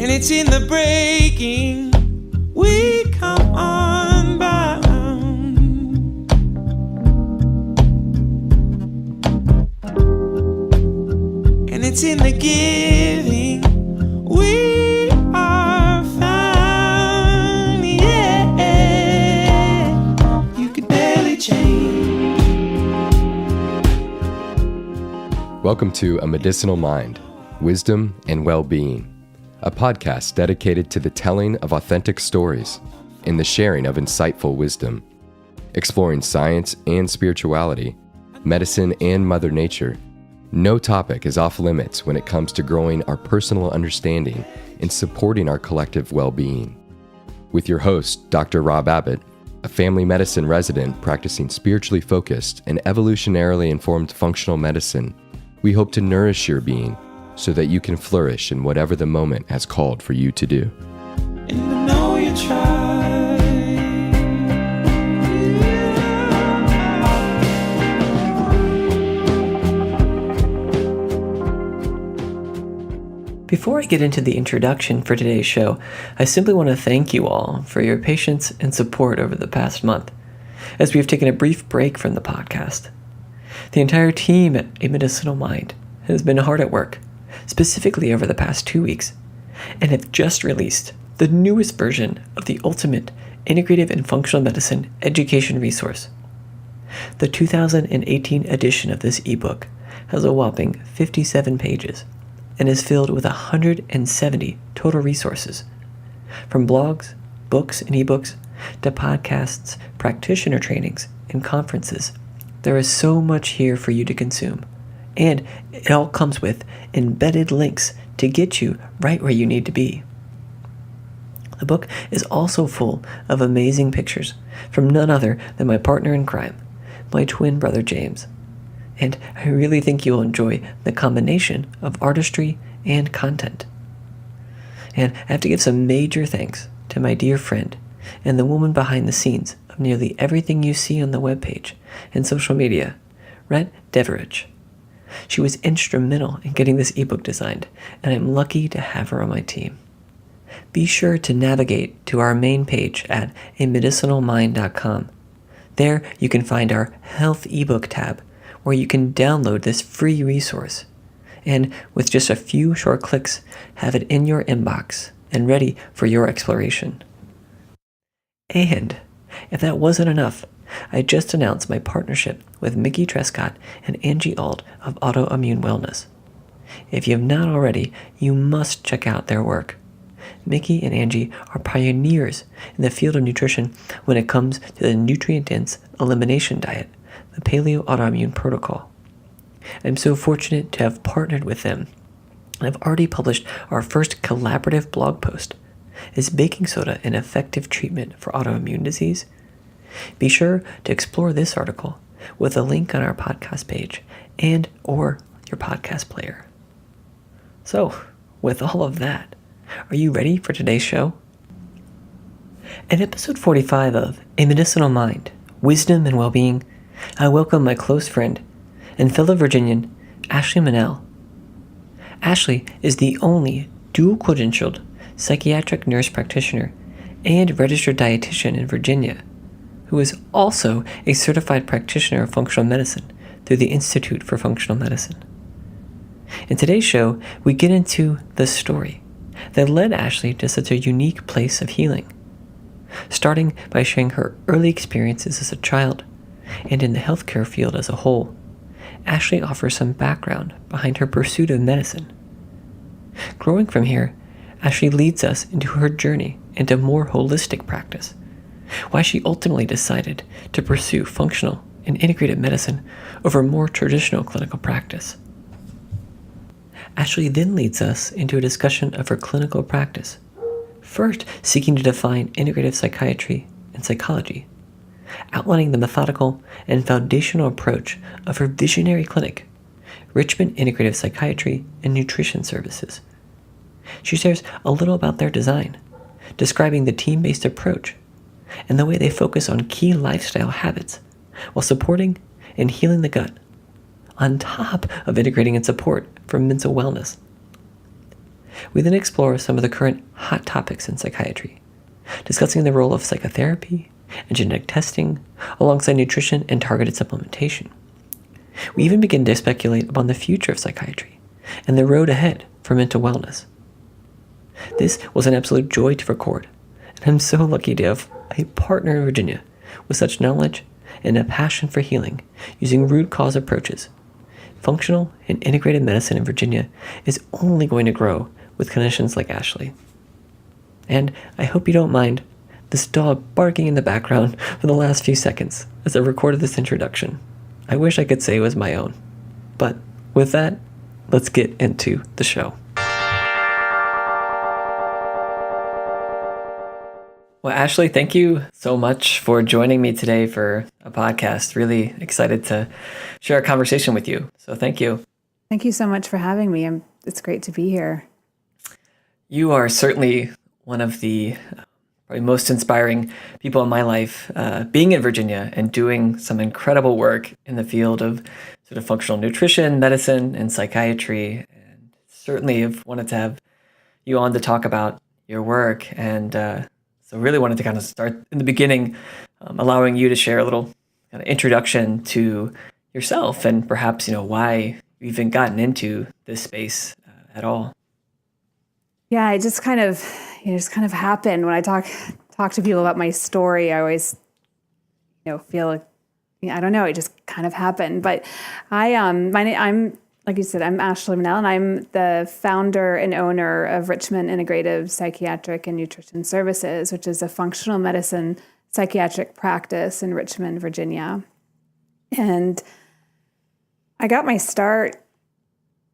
and it's in the breaking. We come unbound, and it's in the giving. We are found, yeah. You could barely change. Welcome to A Medicinal Mind, Wisdom and Well-Being, a podcast dedicated to the telling of authentic stories and the sharing of insightful wisdom, exploring science and spirituality, medicine and Mother Nature. No topic is off limits when it comes to growing our personal understanding and supporting our collective well-being. With your host, Dr. Rob Abbott, a family medicine resident practicing spiritually focused and evolutionarily informed functional medicine, we hope to nourish your being so that you can flourish in whatever the moment has called for you to do. And I know you try. Before I get into the introduction for today's show, I simply want to thank you all for your patience and support over the past month, as we have taken a brief break from the podcast. The entire team at A Medicinal Mind has been hard at work, specifically over the past 2 weeks, and have just released the newest version of the ultimate integrative and functional medicine education resource. The 2018 edition of this ebook has a whopping 57 pages and is filled with 170 total resources, from blogs, books, and ebooks to podcasts, practitioner trainings, and conferences. There is so much here for you to consume, and it all comes with embedded links to get you right where you need to be. The book is also full of amazing pictures from none other than my partner in crime, my twin brother James, and I really think you'll enjoy the combination of artistry and content. And I have to give some major thanks to my dear friend and the woman behind the scenes of nearly everything you see on the webpage and social media, Rhett Deverich. She was instrumental in getting this ebook designed, and I'm lucky to have her on my team. Be sure to navigate to our main page at amedicinalmind.com. There you can find our Health ebook tab, where you can download this free resource, and with just a few short clicks, have it in your inbox and ready for your exploration. And if that wasn't enough, I just announced my partnership with Mickey Trescott and Angie of Autoimmune Wellness. If you have not already, you must check out their work. Mickey and Angie are pioneers in the field of nutrition when it comes to the nutrient-dense elimination diet, the Paleo Autoimmune Protocol. I'm so fortunate to have partnered with them, and I've already published our first collaborative blog post. Is baking soda an effective treatment for autoimmune disease? Be sure to explore this article with a link on our podcast page and or your podcast player. So, with all of that, are you ready for today's show? In episode 45 of A Medicinal Mind, Wisdom and Well-Being, I welcome my close friend and fellow Virginian, Ashley Mannell. Ashley is the only dual-credentialed psychiatric nurse practitioner and registered dietitian in Virginia, who is also a certified practitioner of functional medicine through the Institute for Functional Medicine. In today's show, we get into the story that led Ashley to such a unique place of healing, starting by sharing her early experiences as a child and in the healthcare field as a whole. Ashley offers some background behind her pursuit of medicine. Growing from here, Ashley leads us into her journey into more holistic practice, why she ultimately decided to pursue functional and integrative medicine over more traditional clinical practice. Ashley then leads us into a discussion of her clinical practice, first seeking to define integrative psychiatry and psychology, outlining the methodical and foundational approach of her visionary clinic, Richmond Integrative Psychiatry and Nutrition Services. She shares a little about their design, describing the team-based approach and the way they focus on key lifestyle habits while supporting and healing the gut, on top of integrating and support for mental wellness. We then explore some of the current hot topics in psychiatry, discussing the role of psychotherapy and genetic testing alongside nutrition and targeted supplementation. We even begin to speculate upon the future of psychiatry and the road ahead for mental wellness. This was an absolute joy to record, and I'm so lucky to have a partner in Virginia with such knowledge and a passion for healing using root cause approaches. Functional and integrated medicine in Virginia is only going to grow with clinicians like Ashley. And I hope you don't mind this dog barking in the background for the last few seconds as I recorded this introduction. I wish I could say it was my own. But with that, let's get into the show. Well, Ashley, thank you so much for joining me today for a podcast. Really excited to share a conversation with you. So thank you. Thank you so much for having me. It's great to be here. You are certainly one of the probably most inspiring people in my life, being in Virginia and doing some incredible work in the field of sort of functional nutrition, medicine, and psychiatry. And certainly have wanted to have you on to talk about your work. And so really wanted to kind of start in the beginning, allowing you to share a little kind of introduction to yourself and perhaps, why you've even gotten into this space at all. Yeah, it just kind of happened. When I talk to people about my story, I always, feel like, I don't know, it just kind of happened. But I'm, like you said, I'm Ashley Mannell, and I'm the founder and owner of Richmond Integrative Psychiatric and Nutrition Services, which is a functional medicine psychiatric practice in Richmond, Virginia. And I got my start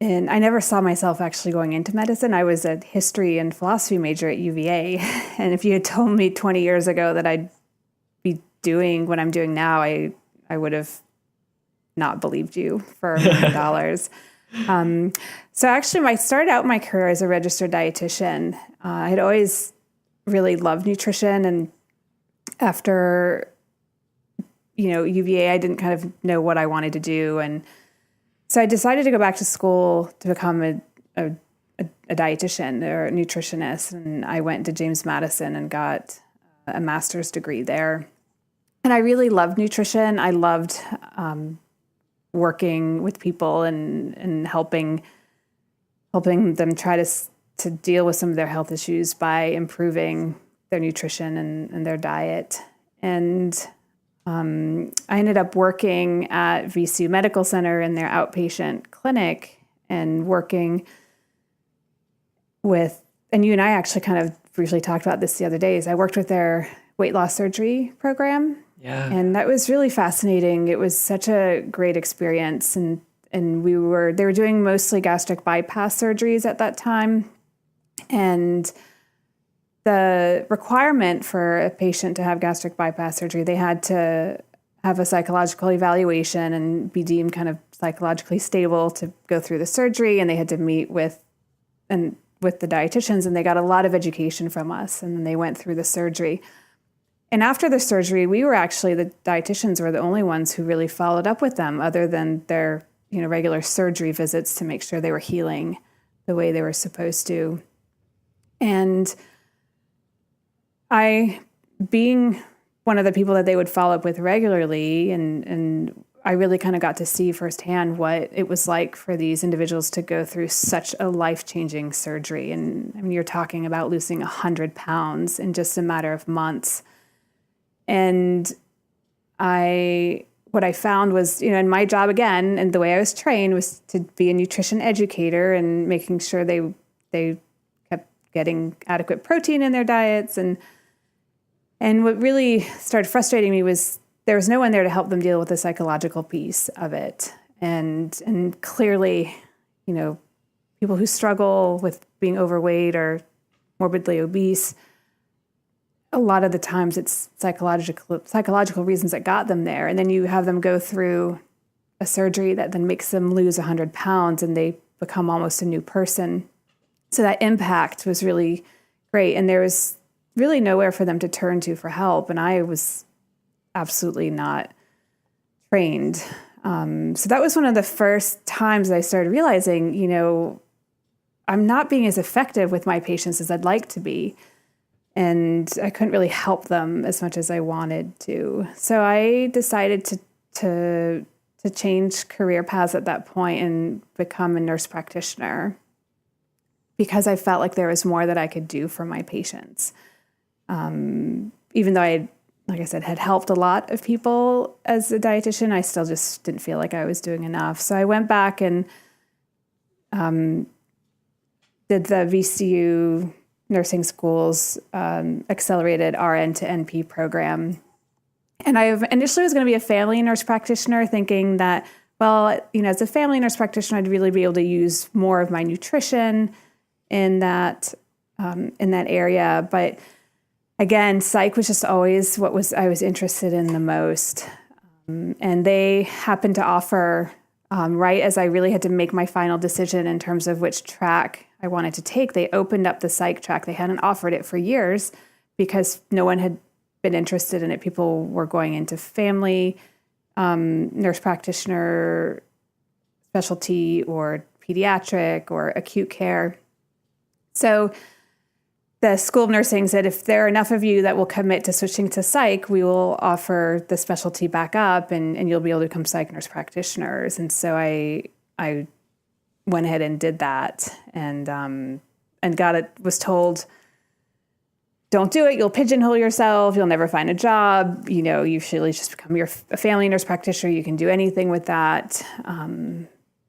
and I never saw myself actually going into medicine. I was a history and philosophy major at UVA. And if you had told me 20 years ago that I'd be doing what I'm doing now, I would have not believed you for $1 million. So actually, I started out my career as a registered dietitian. I had always really loved nutrition. And after, UVA, I didn't kind of know what I wanted to do. And so I decided to go back to school to become a dietitian or a nutritionist. And I went to James Madison and got a master's degree there. And I really loved nutrition. I loved working with people and helping them try to deal with some of their health issues by improving their nutrition and their diet. And I ended up working at VCU Medical Center in their outpatient clinic and working with, and you and I actually kind of briefly talked about this the other day, is I worked with their weight loss surgery program. Yeah. And that was really fascinating. It was such a great experience. And they were doing mostly gastric bypass surgeries at that time. And the requirement for a patient to have gastric bypass surgery, they had to have a psychological evaluation and be deemed kind of psychologically stable to go through the surgery. And they had to meet with the dietitians, and they got a lot of education from us. And then they went through the surgery. And after the surgery, the dietitians were the only ones who really followed up with them, other than their, regular surgery visits to make sure they were healing the way they were supposed to. And I, being one of the people that they would follow up with regularly, and I really kind of got to see firsthand what it was like for these individuals to go through such a life-changing surgery. And I mean, you're talking about losing 100 pounds in just a matter of months. And what I found was, in my job again, and the way I was trained was to be a nutrition educator and making sure they kept getting adequate protein in their diets. And what really started frustrating me was there was no one there to help them deal with the psychological piece of it. And clearly, people who struggle with being overweight or morbidly obese, a lot of the times it's psychological reasons that got them there. And then you have them go through a surgery that then makes them lose 100 pounds and they become almost a new person. So that impact was really great. And there was really nowhere for them to turn to for help. And I was absolutely not trained. So that was one of the first times I started realizing, I'm not being as effective with my patients as I'd like to be. And I couldn't really help them as much as I wanted to. So I decided to change career paths at that point and become a nurse practitioner, because I felt like there was more that I could do for my patients. Even though I, like I said, had helped a lot of people as a dietitian, I still just didn't feel like I was doing enough. So I went back and did the VCU nursing school's accelerated RN to NP program. And I initially was going to be a family nurse practitioner, thinking that, well, as a family nurse practitioner, I'd really be able to use more of my nutrition in that area. But again, psych was just always what I was interested in the most. And they happened to offer, right as I really had to make my final decision in terms of which track I wanted to take, they opened up the psych track. They hadn't offered it for years because no one had been interested in it. People were going into family nurse practitioner specialty or pediatric or acute care. So the School of Nursing said, if there are enough of you that will commit to switching to psych, we will offer the specialty back up and you'll be able to become psych nurse practitioners. And so I went ahead and did that and was told, don't do it. You'll pigeonhole yourself. You'll never find a job. You should really just become a family nurse practitioner. You can do anything with that.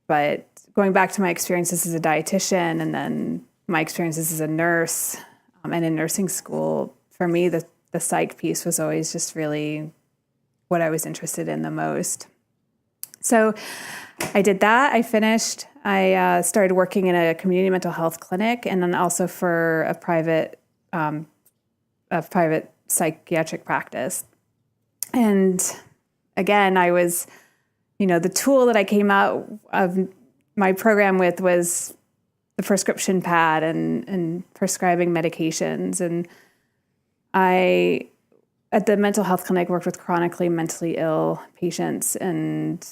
But going back to my experiences as a dietitian and then my experiences as a nurse and in nursing school, for me, the psych piece was always just really what I was interested in the most. So I did that. I finished. I started working in a community mental health clinic and then also for a private psychiatric practice. And again, I was, the tool that I came out of my program with was the prescription pad and prescribing medications. And I, at the mental health clinic, worked with chronically mentally ill patients. And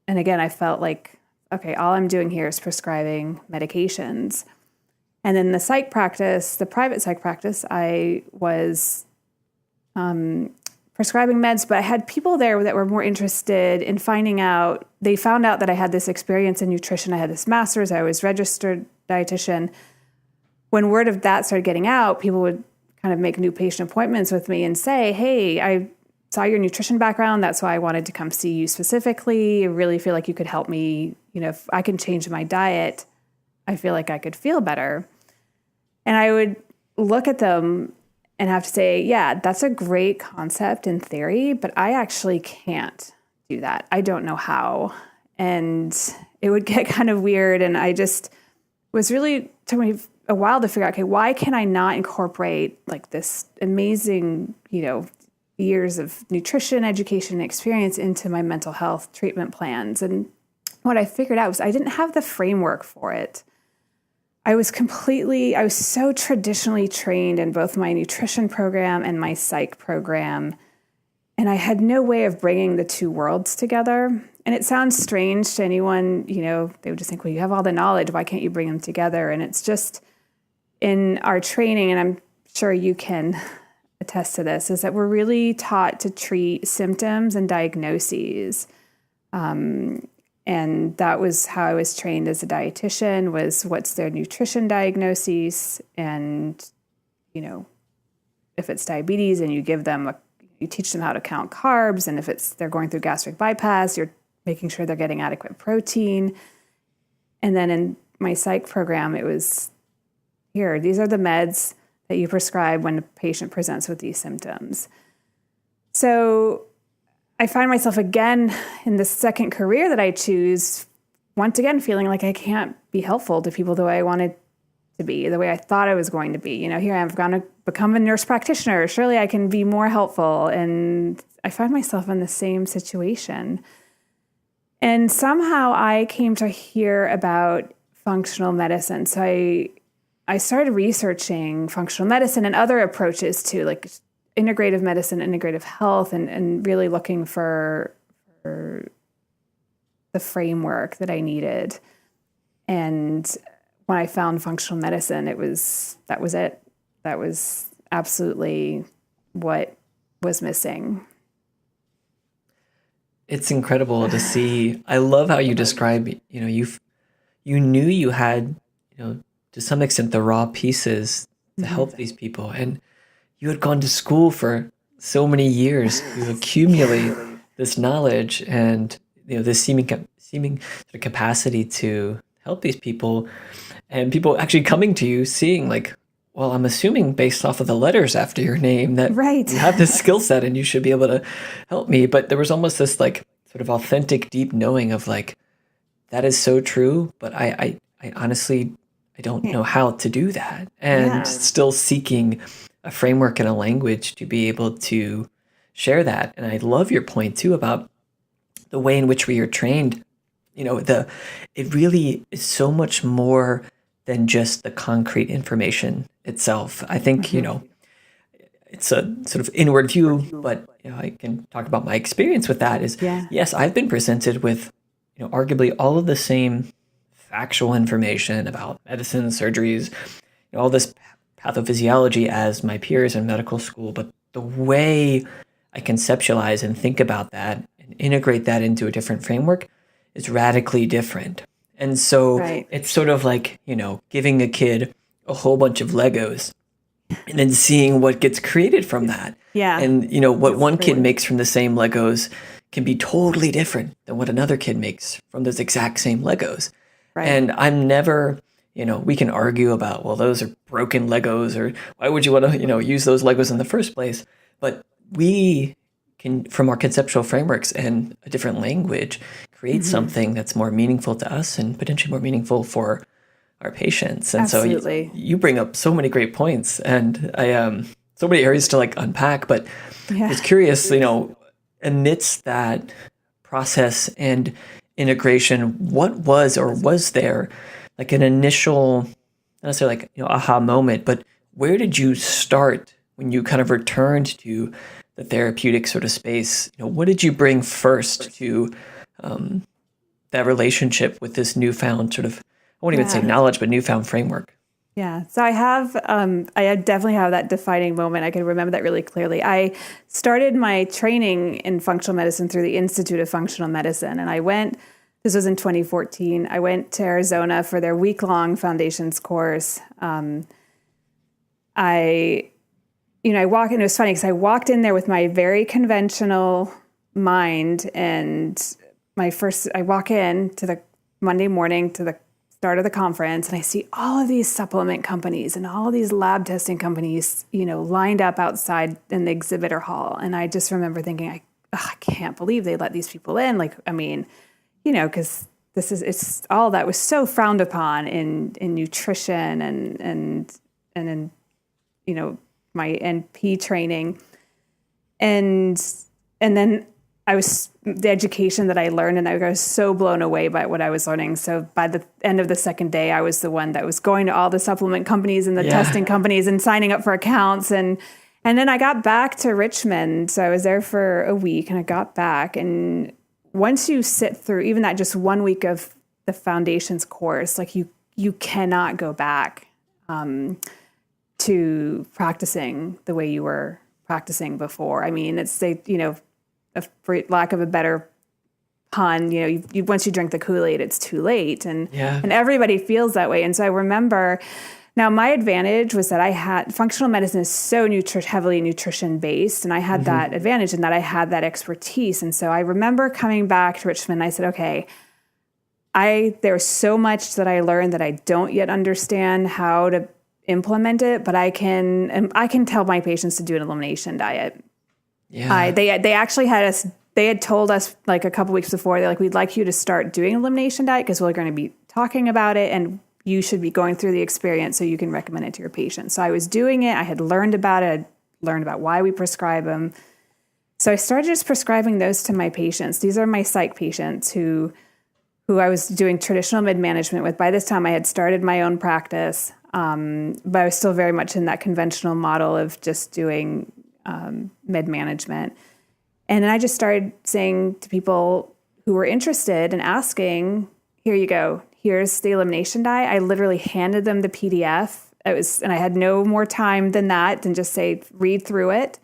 again, I felt like, okay, all I'm doing here is prescribing medications. And then the psych practice, the private psych practice, I was prescribing meds, but I had people there that were more interested in finding out. They found out that I had this experience in nutrition. I had this master's. I was registered dietitian. When word of that started getting out, people would kind of make new patient appointments with me and say, hey, I saw your nutrition background. That's why I wanted to come see you specifically. I really feel like you could help me. If I can change my diet, I feel like I could feel better. And I would look at them and have to say, yeah, that's a great concept in theory, but I actually can't do that. I don't know how. And it would get kind of weird. And I just was really, took me a while to figure out, okay, why can I not incorporate like this amazing, years of nutrition, education, and experience into my mental health treatment plans? And what I figured out was I didn't have the framework for it. I was so traditionally trained in both my nutrition program and my psych program. And I had no way of bringing the two worlds together. And it sounds strange to anyone, they would just think, well, you have all the knowledge. Why can't you bring them together? And it's just in our training, and I'm sure you can attest to this, is that we're really taught to treat symptoms and diagnoses. And that was how I was trained as a dietitian, was what's their nutrition diagnosis. And, if it's diabetes and you give them, you teach them how to count carbs. And if they're going through gastric bypass, you're making sure they're getting adequate protein. And then in my psych program, it was, these are the meds that you prescribe when a patient presents with these symptoms. So I find myself again in the second career that I choose, once again, feeling like I can't be helpful to people the way I wanted to be, the way I thought I was going to be. Here I am, I've gone to become a nurse practitioner. Surely I can be more helpful. And I find myself in the same situation. And somehow I came to hear about functional medicine. So I started researching functional medicine and other approaches too, like integrative medicine, integrative health, and really looking for the framework that I needed. And when I found functional medicine, that was it. That was absolutely what was missing. It's incredible to see. I love how you describe, you knew you had, to some extent the raw pieces to help these people. And you had gone to school for so many years to accumulate this knowledge and, this seeming sort of capacity to help these people, and people actually coming to you seeing like, well, I'm assuming based off of the letters after your name that you have this skill set and you should be able to help me. But there was almost this like sort of authentic, deep knowing of like, that is so true, but I honestly, I don't know how to do that. And still seeking a framework and a language to be able to share that. And I love your point too about the way in which we are trained. It really is so much more than just the concrete information itself. I think, it's a sort of inward view, but I can talk about my experience with that is, yes, I've been presented with, arguably all of the same factual information about medicine, surgeries, all this pathophysiology as my peers in medical school, but the way I conceptualize and think about that and integrate that into a different framework is radically different. And so it's sort of like, giving a kid a whole bunch of Legos and then seeing what gets created from that. Yeah. And, what one kid makes from the same Legos can be totally different than what another kid makes from those exact same Legos. Right. And I'm never, we can argue about, well, those are broken Legos, or why would you want to, use those Legos in the first place? But we can, from our conceptual frameworks and a different language, create something that's more meaningful to us and potentially more meaningful for our patients. And so you bring up so many great points, and I so many areas to like unpack, but I was curious, amidst that process and integration, what was or was there like an initial, not necessarily like, aha moment, but where did you start when you kind of returned to the therapeutic sort of space? What did you bring first to that relationship with this newfound sort of, I won't even say knowledge, but newfound framework? Yeah. So I definitely have that defining moment. I can remember that really clearly. I started my training in functional medicine through the Institute of Functional Medicine. And this was in 2014. I went to Arizona for their week-long foundations course. I walked in, it was funny because I walked in there with my very conventional mind, and I walk in to the Monday morning to the start of the conference, and I see all of these supplement companies and all of these lab testing companies, lined up outside in the exhibitor hall. And I just remember thinking, I can't believe they let these people in. Because it's all that was so frowned upon in nutrition and in, my NP training. And then the education that I learned, and I was so blown away by what I was learning. So by the end of the second day, I was the one that was going to all the supplement companies and the testing companies and signing up for accounts. And then I got back to Richmond. So I was there for a week, and I got back. And once you sit through even that just 1 week of the foundations course, like you cannot go back to practicing the way you were practicing before. I mean, it's for lack of a better pun, once you drink the Kool-Aid, it's too late. And everybody feels that way. And so I remember, now my advantage was that I had, functional medicine is so heavily nutrition based. And I had that advantage in that I had that expertise. And so I remember coming back to Richmond, and I said, okay, there's so much that I learned that I don't yet understand how to implement it, but I can tell my patients to do an elimination diet. Yeah. They actually they had told us like a couple weeks before, they're like, we'd like you to start doing an elimination diet because we're going to be talking about it, and you should be going through the experience so you can recommend it to your patients. So I was doing it. I had learned about it. I learned about why we prescribe them. So I started just prescribing those to my patients. These are my psych patients who I was doing traditional med management with. By this time I had started my own practice, but I was still very much in that conventional model of just doing med management. And then I just started saying to people who were interested and asking, here you go. here's the elimination diet. I literally handed them the PDF. And I had no more time than that than just say, read through it.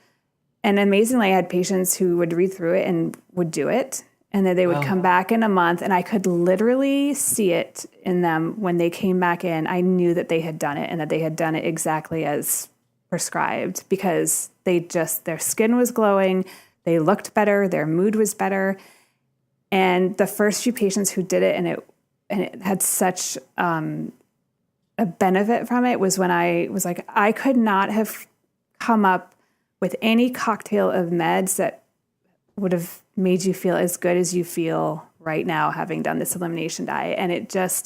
And amazingly, I had patients who would read through it and would do it. And then they would come back in a month, and I could literally see it in them when they came back in. I knew that they had done it and that they had done it exactly as prescribed, because their skin was glowing, they looked better, their mood was better. And the first few patients who did it, and it had such a benefit from it, was when I was like, I could not have come up with any cocktail of meds that would have made you feel as good as you feel right now having done this elimination diet. And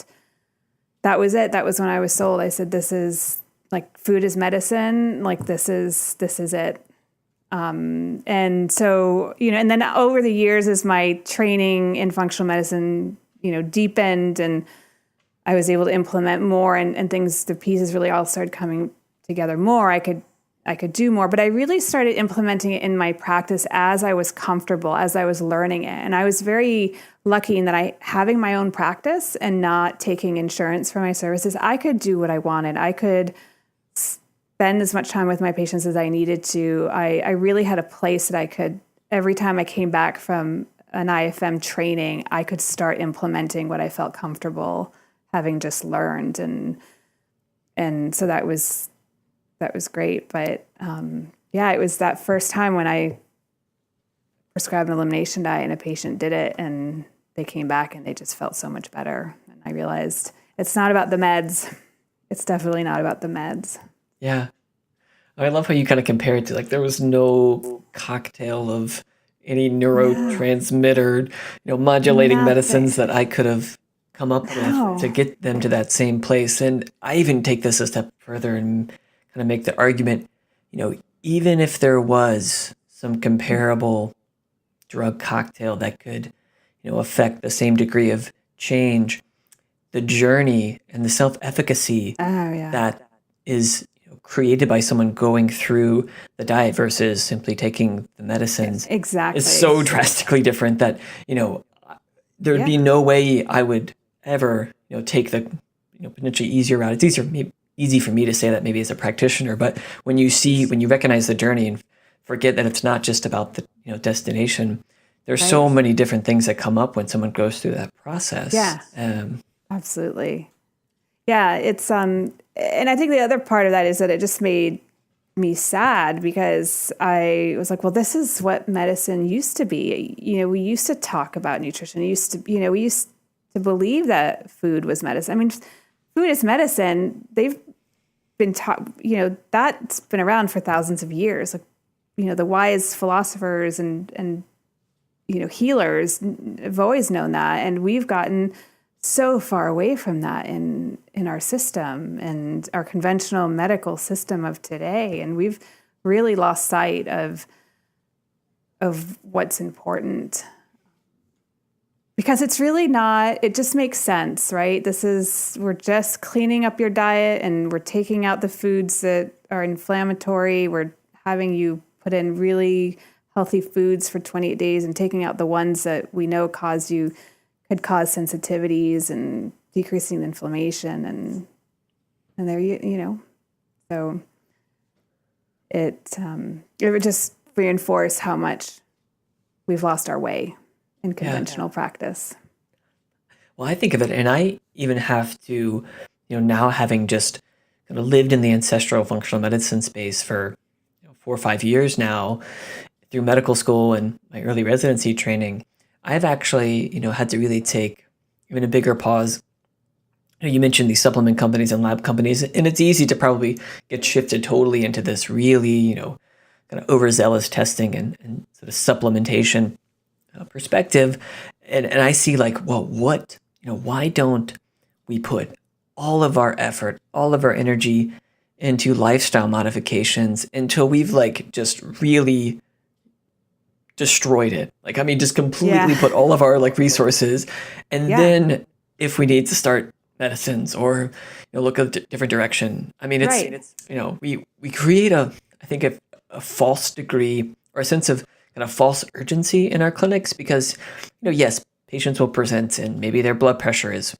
that was it. That was when I was sold. I said, this is like, food is medicine. Like, this is it. And so, and then over the years, as my training in functional medicine, deepened, and I was able to implement more, and things, the pieces really all started coming together more. I could do more, but I really started implementing it in my practice as I was comfortable, as I was learning it. And I was very lucky in that having my own practice and not taking insurance for my services, I could do what I wanted. I could spend as much time with my patients as I needed to. I really had a place that I could, every time I came back from an IFM training, I could start implementing what I felt comfortable having just learned. And so that was great. But it was that first time when I prescribed an elimination diet and a patient did it, and they came back and they just felt so much better. And I realized it's not about the meds. It's definitely not about the meds. Yeah. I love how you kind of compare it to, like, there was no cocktail of any neurotransmitter, modulating medicines that I could have come up with to get them to that same place. And I even take this a step further and kind of make the argument, even if there was some comparable drug cocktail that could, affect the same degree of change, the journey and the self-efficacy that is created by someone going through the diet versus simply taking the medicines is so drastically different that, there'd be no way I would ever, take the, potentially easier route. It's easy for me to say that maybe as a practitioner, but when you recognize the journey and forget that it's not just about the destination, there's so many different things that come up when someone goes through that process. Yeah, absolutely. Yeah, it's and I think the other part of that is that it just made me sad, because I was like, well, this is what medicine used to be. We used to talk about nutrition. We used to believe that food was medicine. I mean, food is medicine. They've been taught, that's been around for thousands of years. Like, the wise philosophers and healers have always known that. And we've gotten so far away from that in our system and our conventional medical system of today. And we've really lost sight of what's important. Because it's really not, it just makes sense, right? We're just cleaning up your diet, and we're taking out the foods that are inflammatory. We're having you put in really healthy foods for 28 days and taking out the ones that we know could cause sensitivities and decreasing the inflammation. And there, so it would just reinforce how much we've lost our way in conventional practice. Well, I think of it, and I even have to, now having just kind of lived in the ancestral functional medicine space for 4 or 5 years now, through medical school and my early residency training, I've actually, had to really take even a bigger pause. You mentioned these supplement companies and lab companies, and it's easy to probably get shifted totally into this really, kind of overzealous testing and sort of supplementation perspective. And I see, like, well, why don't we put all of our effort, all of our energy into lifestyle modifications until we've, like, just really destroyed it. Like, I mean, just completely put all of our, like, resources. And then if we need to start medicines or, look a different direction, I mean, it's we create I think a false degree or a sense of kind of false urgency in our clinics, because, yes, patients will present and maybe their blood pressure is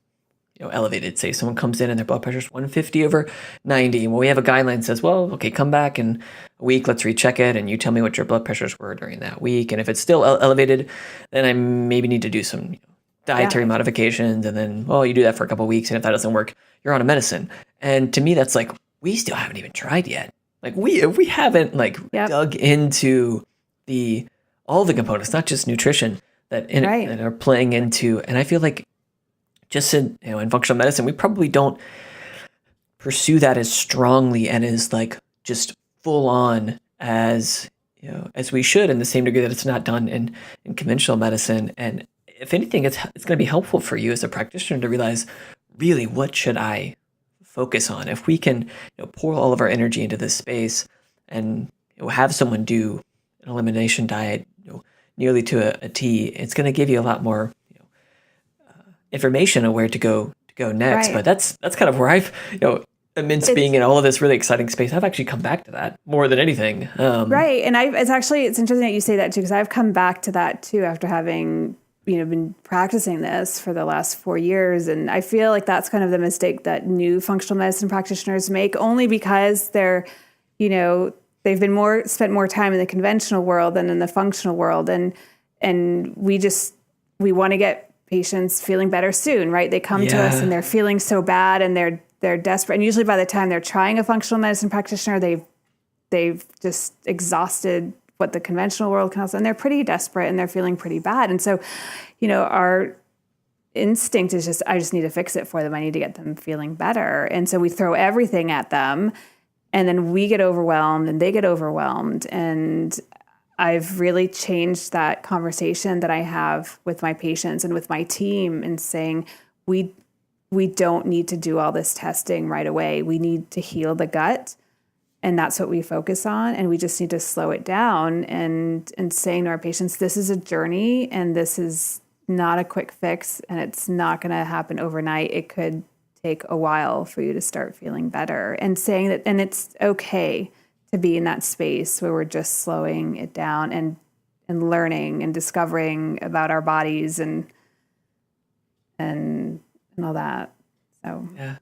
elevated. Say someone comes in and their blood pressure is 150 over 90. Well, we have a guideline that says, well, okay, come back in a week, let's recheck it, and you tell me what your blood pressures were during that week. And if it's still elevated, then I maybe need to do some dietary modifications. And then, well, you do that for a couple of weeks, and if that doesn't work, you're on a medicine. And to me, that's like, we still haven't even tried yet. Like we haven't dug into all the components, not just nutrition that are playing into. And I feel like just in functional medicine, we probably don't pursue that as strongly and as just full on as we should, in the same degree that it's not done in conventional medicine. And if anything, it's going to be helpful for you as a practitioner to realize, really, what should I focus on? If we can pour all of our energy into this space and have someone do an elimination diet nearly to a T, it's going to give you a lot more information on where to go next. Right. But that's kind of where I've amidst being in all of this really exciting space, I've actually come back to that more than anything. Right, and it's interesting that you say that too, because I've come back to that too after having been practicing this for the last 4 years, and I feel like that's kind of the mistake that new functional medicine practitioners make, only because they're they've been spent more time in the conventional world than in the functional world, and we want to get patients feeling better soon, right? They come to us and they're feeling so bad and they're desperate. And usually by the time they're trying a functional medicine practitioner, they've just exhausted what the conventional world can offer, and they're pretty desperate and they're feeling pretty bad. And so, our instinct is just, I just need to fix it for them. I need to get them feeling better. And so we throw everything at them, and then we get overwhelmed and they get overwhelmed. And I've really changed that conversation that I have with my patients and with my team, and saying, we don't need to do all this testing right away. We need to heal the gut, and that's what we focus on. And we just need to slow it down and saying to our patients, this is a journey, and this is not a quick fix, and it's not going to happen overnight. It could take a while for you to start feeling better, and saying that, and it's okay to be in that space where we're just slowing it down and learning and discovering about our bodies and all that. So yeah.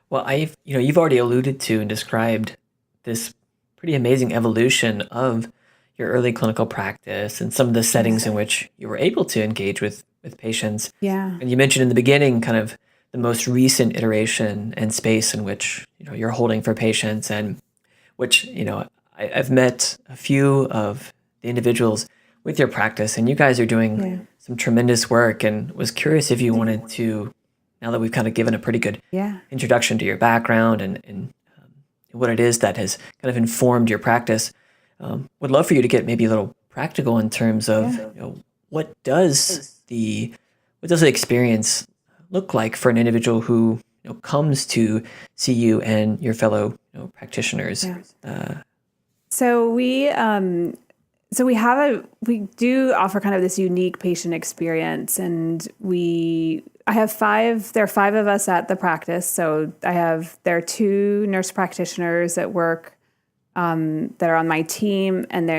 Well, you've already alluded to and described this pretty amazing evolution of your early clinical practice and some of the settings in which you were able to engage with patients. Yeah. And you mentioned in the beginning kind of the most recent iteration and space in which you're holding for patients, and which, I've met a few of the individuals with your practice, and you guys are doing some tremendous work, and was curious if you wanted to, now that we've kind of given a pretty good introduction to your background and what it is that has kind of informed your practice, would love for you to get maybe a little practical in terms of, what does the experience look like for an individual who comes to see you and your fellow practitioners. So we do offer kind of this unique patient experience, and there are 5 of us at the practice. So there are 2 nurse practitioners that work that are on my team, and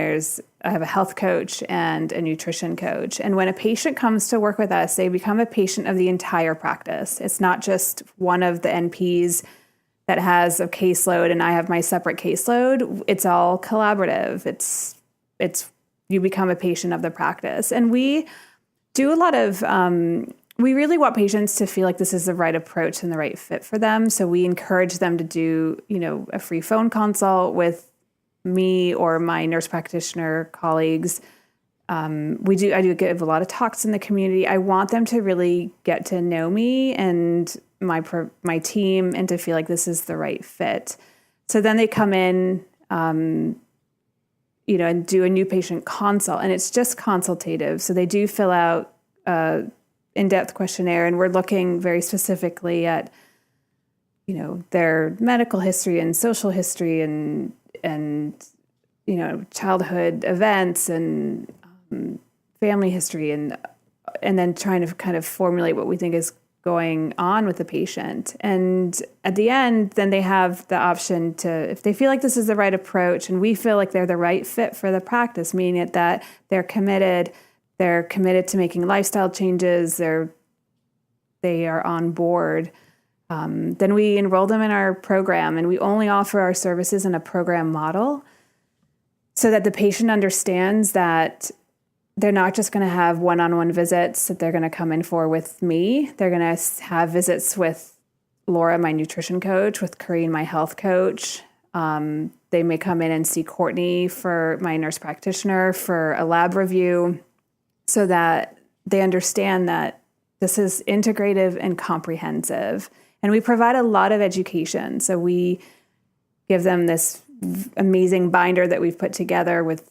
I have a health coach and a nutrition coach. And when a patient comes to work with us, they become a patient of the entire practice. It's not just one of the NPs that has a caseload and I have my separate caseload. It's all collaborative. It's you become a patient of the practice. And we do a lot of, we really want patients to feel like this is the right approach and the right fit for them. So we encourage them to do, a free phone consult with me or my nurse practitioner colleagues. I do give a lot of talks in the community. I want them to really get to know me and my team, and to feel like this is the right fit. So then they come in, and do a new patient consult, and it's just consultative. So they do fill out an in-depth questionnaire, and we're looking very specifically at, their medical history and social history and childhood events and family history, and then trying to kind of formulate what we think is going on with the patient. And at the end, then they have the option to, if they feel like this is the right approach and we feel like they're the right fit for the practice, meaning that they're committed to making lifestyle changes, they're they are on board, then we enroll them in our program, and we only offer our services in a program model so that the patient understands that they're not just going to have one-on-one visits that they're going to come in for with me. They're going to have visits with Laura, my nutrition coach, with Corinne, my health coach. They may come in and see Courtney, for my nurse practitioner, for a lab review, so that they understand that this is integrative and comprehensive. And we provide a lot of education. So we give them this amazing binder that we've put together with,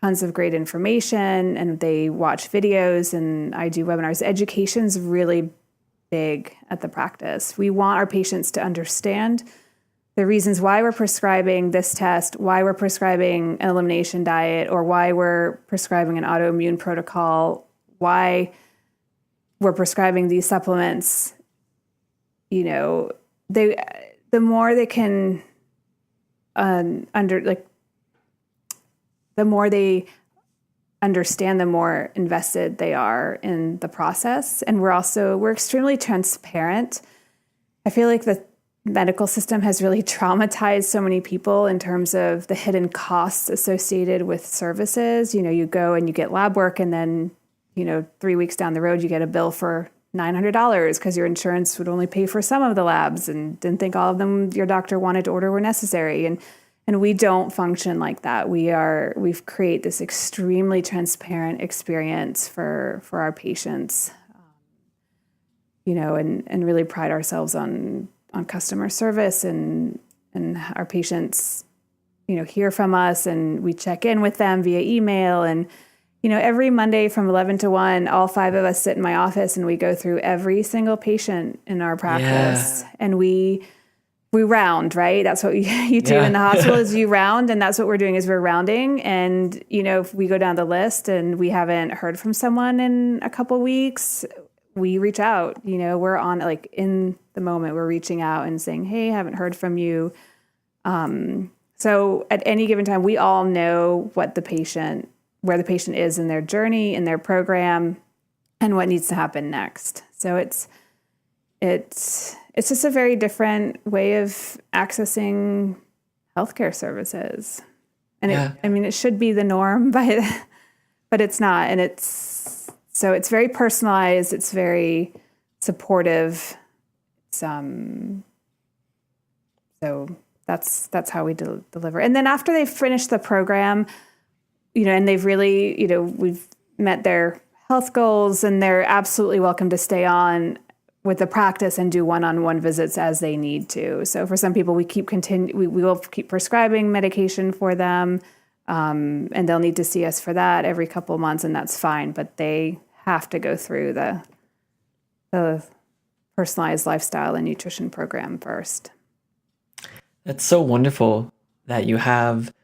tons of great information, and they watch videos, and I do webinars. Education's really big at the practice. We want our patients to understand the reasons why we're prescribing this test, why we're prescribing an elimination diet, or why we're prescribing an autoimmune protocol, why we're prescribing these supplements. The more they can the more they understand, the more invested they are in the process. And we're extremely transparent. I feel like the medical system has really traumatized so many people in terms of the hidden costs associated with services. You go and you get lab work, and then, 3 weeks down the road, you get a bill for $900 because your insurance would only pay for some of the labs and didn't think all of them your doctor wanted to order were necessary. And we don't function like that. We've created this extremely transparent experience for our patients, and really pride ourselves on customer service, and our patients, hear from us, and we check in with them via email. And, every Monday from 11 to 1, all 5 of us sit in my office, and we go through every single patient in our practice. And we round, right? That's what you do in the hospital is you round. And that's what we're doing is we're rounding. And, if we go down the list and we haven't heard from someone in a couple weeks, we reach out. We're on, in the moment, we're reaching out and saying, hey, haven't heard from you. So at any given time, we all know where the patient is in their journey, in their program, and what needs to happen next. So it's just a very different way of accessing healthcare services. And it should be the norm, but it's not. And it's very personalized. It's very supportive. So that's how we deliver. And then after they finish the program, and they've really, we've met their health goals, and they're absolutely welcome to stay on with the practice and do one-on-one visits as they need to. So for some people, we will keep prescribing medication for them, and they'll need to see us for that every couple of months, and that's fine. But they have to go through the personalized lifestyle and nutrition program first. That's so wonderful that you have,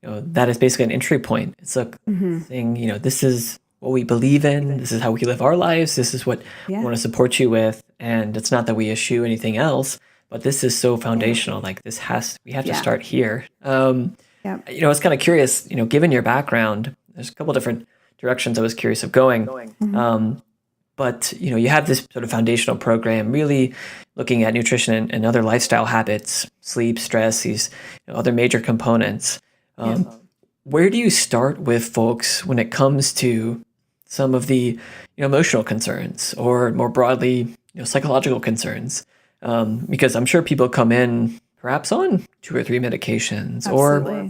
that is basically an entry point. It's a thing, this is what we believe in. This is how we live our lives. This is what we want to support you with. And it's not that we eschew anything else, but this is so foundational. Like we have to start here. I was kind of curious, given your background, there's a couple different directions I was curious of going. But, you have this sort of foundational program really looking at nutrition and other lifestyle habits, sleep, stress, these other major components. Where do you start with folks when it comes to some of the emotional concerns, or more broadly, psychological concerns? Because I'm sure people come in perhaps on 2 or 3 medications, or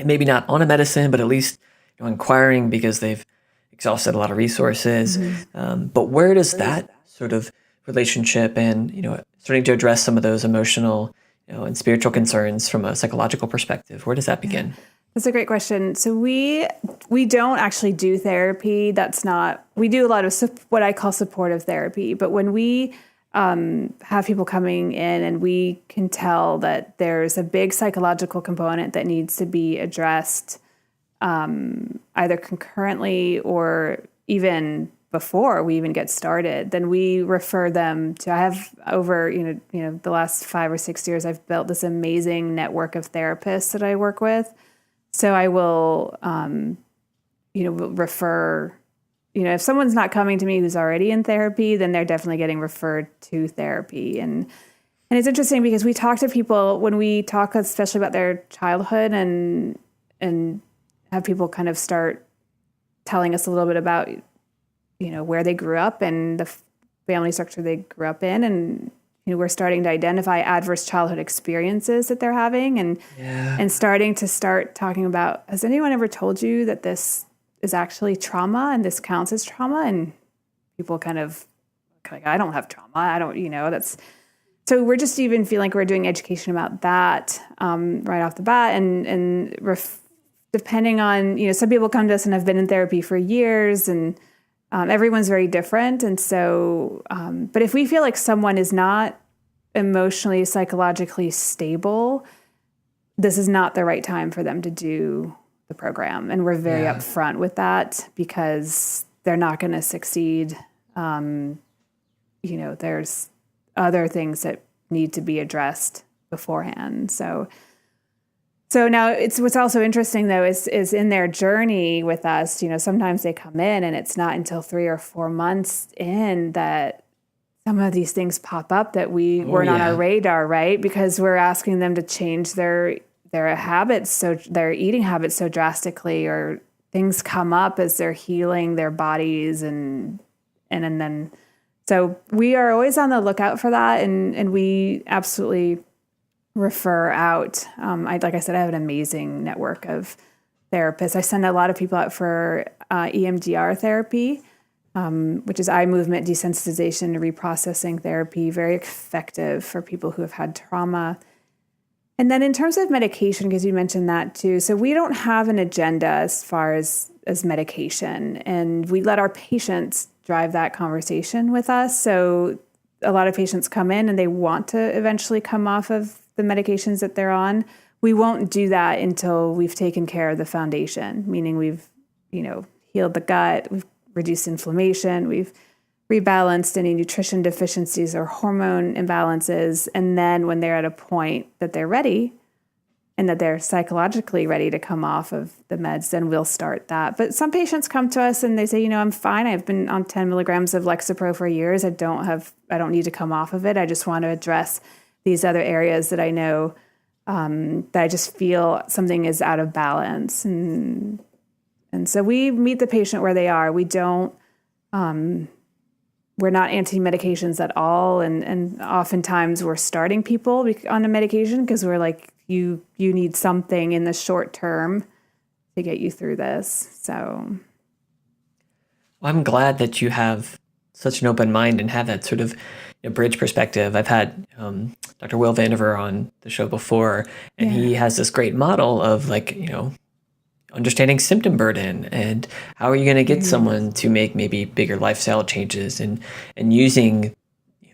maybe not on a medicine, but at least inquiring because they've exhausted a lot of resources. But where does that sort of relationship and starting to address some of those emotional and spiritual concerns from a psychological perspective, where does that begin? That's a great question. So we don't actually do therapy. We do a lot of what I call supportive therapy. But when we have people coming in and we can tell that there's a big psychological component that needs to be addressed, either concurrently or even before we even get started, then we refer them to, I have over, the last 5 or 6 years, I've built this amazing network of therapists that I work with. So I will, refer, if someone's not coming to me who's already in therapy, then they're definitely getting referred to therapy. And it's interesting because we talk to people when we talk, especially about their childhood, and have people kind of start telling us a little bit about, where they grew up and the family structure they grew up in. And, we're starting to identify adverse childhood experiences that they're having and starting talking about, has anyone ever told you that this is actually trauma and this counts as trauma? And people kind of like, I don't have trauma. I don't, that's, so we're just even feeling like we're doing education about that right off the bat. And depending on, some people come to us and have been in therapy for years, and everyone's very different. And so, but if we feel like someone is not emotionally, psychologically stable, this is not the right time for them to do the program. And we're very upfront with that because they're not going to succeed. There's other things that need to be addressed beforehand. So now what's also interesting though is in their journey with us, sometimes they come in and it's not until 3 or 4 months in that some of these things pop up that weren't on our radar, right? Because we're asking them to change their habits, so their eating habits so drastically, or things come up as they're healing their bodies and then so we are always on the lookout for that, and we absolutely refer out. Like I said, I have an amazing network of therapists. I send a lot of people out for EMDR therapy, which is eye movement desensitization and reprocessing therapy, very effective for people who have had trauma. And then in terms of medication, because you mentioned that too, so we don't have an agenda as far as medication, and we let our patients drive that conversation with us. So a lot of patients come in and they want to eventually come off of the medications that they're on. We won't do that until we've taken care of the foundation, meaning we've, healed the gut, we've reduced inflammation, we've rebalanced any nutrition deficiencies or hormone imbalances. And then when they're at a point that they're ready and that they're psychologically ready to come off of the meds, then we'll start that. But some patients come to us and they say, I'm fine. I've been on 10 milligrams of Lexapro for years. I don't need to come off of it. I just want to address these other areas that I know that I just feel something is out of balance. And so we meet the patient where they are. We don't, we're not anti-medications at all. And oftentimes we're starting people on a medication because we're like, you need something in the short term to get you through this. So Well, I'm glad that you have such an open mind and have that sort of bridge perspective. I've had Dr. Will Vandiver on the show before, and he has this great model of understanding symptom burden and how are you going to get someone to make maybe bigger lifestyle changes, and using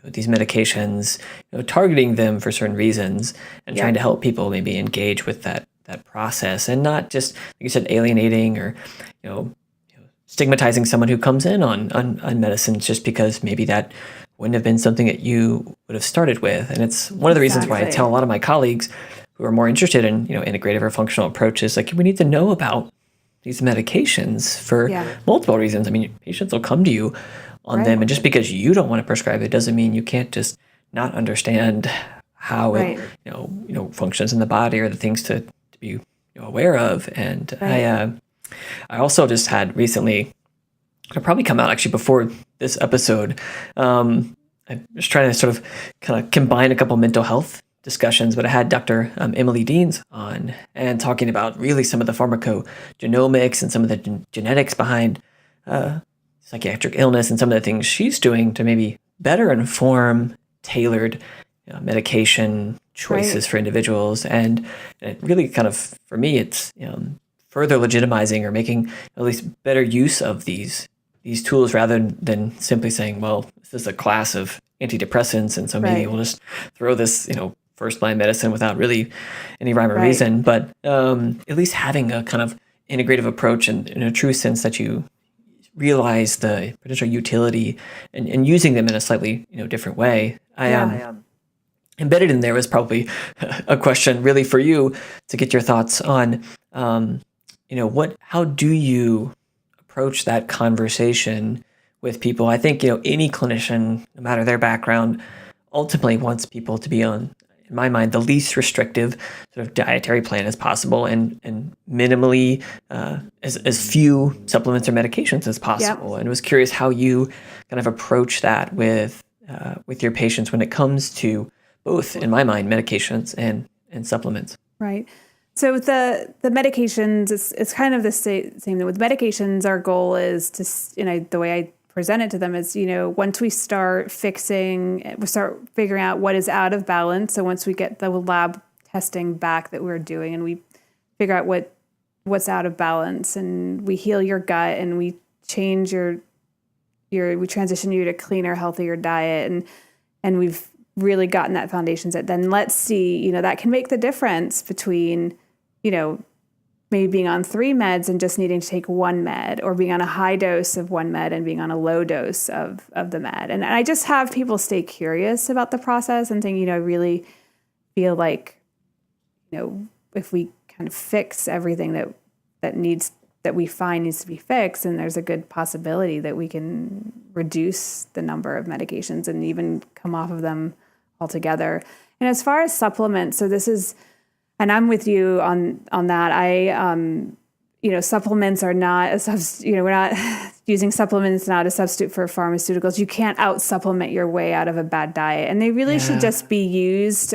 these medications, targeting them for certain reasons, and trying to help people maybe engage with that process, and not just, like you said, alienating or stigmatizing someone who comes in on medicines just because maybe that wouldn't have been something that you would have started with. And it's one of the reasons why I tell a lot of my colleagues who are more interested in integrative or functional approaches, like, we need to know about these medications for multiple reasons. I mean, patients will come to you on them, and just because you don't want to prescribe it doesn't mean you can't just not understand how it functions in the body, or the things to be aware of. And I also just had recently, it'll probably come out actually before this episode, I'm just trying to sort of kind of combine a couple mental health discussions, but I had Dr. Emily Deans on, and talking about really some of the pharmacogenomics and some of the genetics behind psychiatric illness, and some of the things she's doing to maybe better inform tailored medication choices for individuals. And it really kind of, for me, it's further legitimizing or making at least better use of these tools, rather than simply saying, well, this is a class of antidepressants, and so maybe we'll just throw this, first-line medicine without really any rhyme or reason. But at least having a kind of integrative approach, and in a true sense that you realize the potential utility, and using them in a slightly different way. Embedded in there was probably a question really for you to get your thoughts on, how do you approach that conversation with people. I think, any clinician, no matter their background, ultimately wants people to be on, in my mind, the least restrictive sort of dietary plan as possible, and minimally as few supplements or medications as possible. Yep. And I was curious how you kind of approach that with your patients when it comes to both, in my mind, medications and supplements. Right. So with the medications, it's kind of the same thing. With medications, our goal is to, the way I present it to them is, once we start figuring out what is out of balance. So once we get the lab testing back that we're doing and we figure out what's out of balance, and we heal your gut and we change we transition you to cleaner, healthier diet, and we've really gotten that foundation set, then let's see, that can make the difference between, maybe being on 3 meds and just needing to take 1 med, or being on a high dose of 1 med and being on a low dose of the med. And I just have people stay curious about the process and think, really feel like, if we kind of fix everything that we find needs to be fixed, and there's a good possibility that we can reduce the number of medications and even come off of them altogether. And as far as supplements, so this is, and I'm with you on that. Supplements are not a substitute. We're not using supplements not a substitute for pharmaceuticals. You can't out-supplement your way out of a bad diet, and they really should just be used.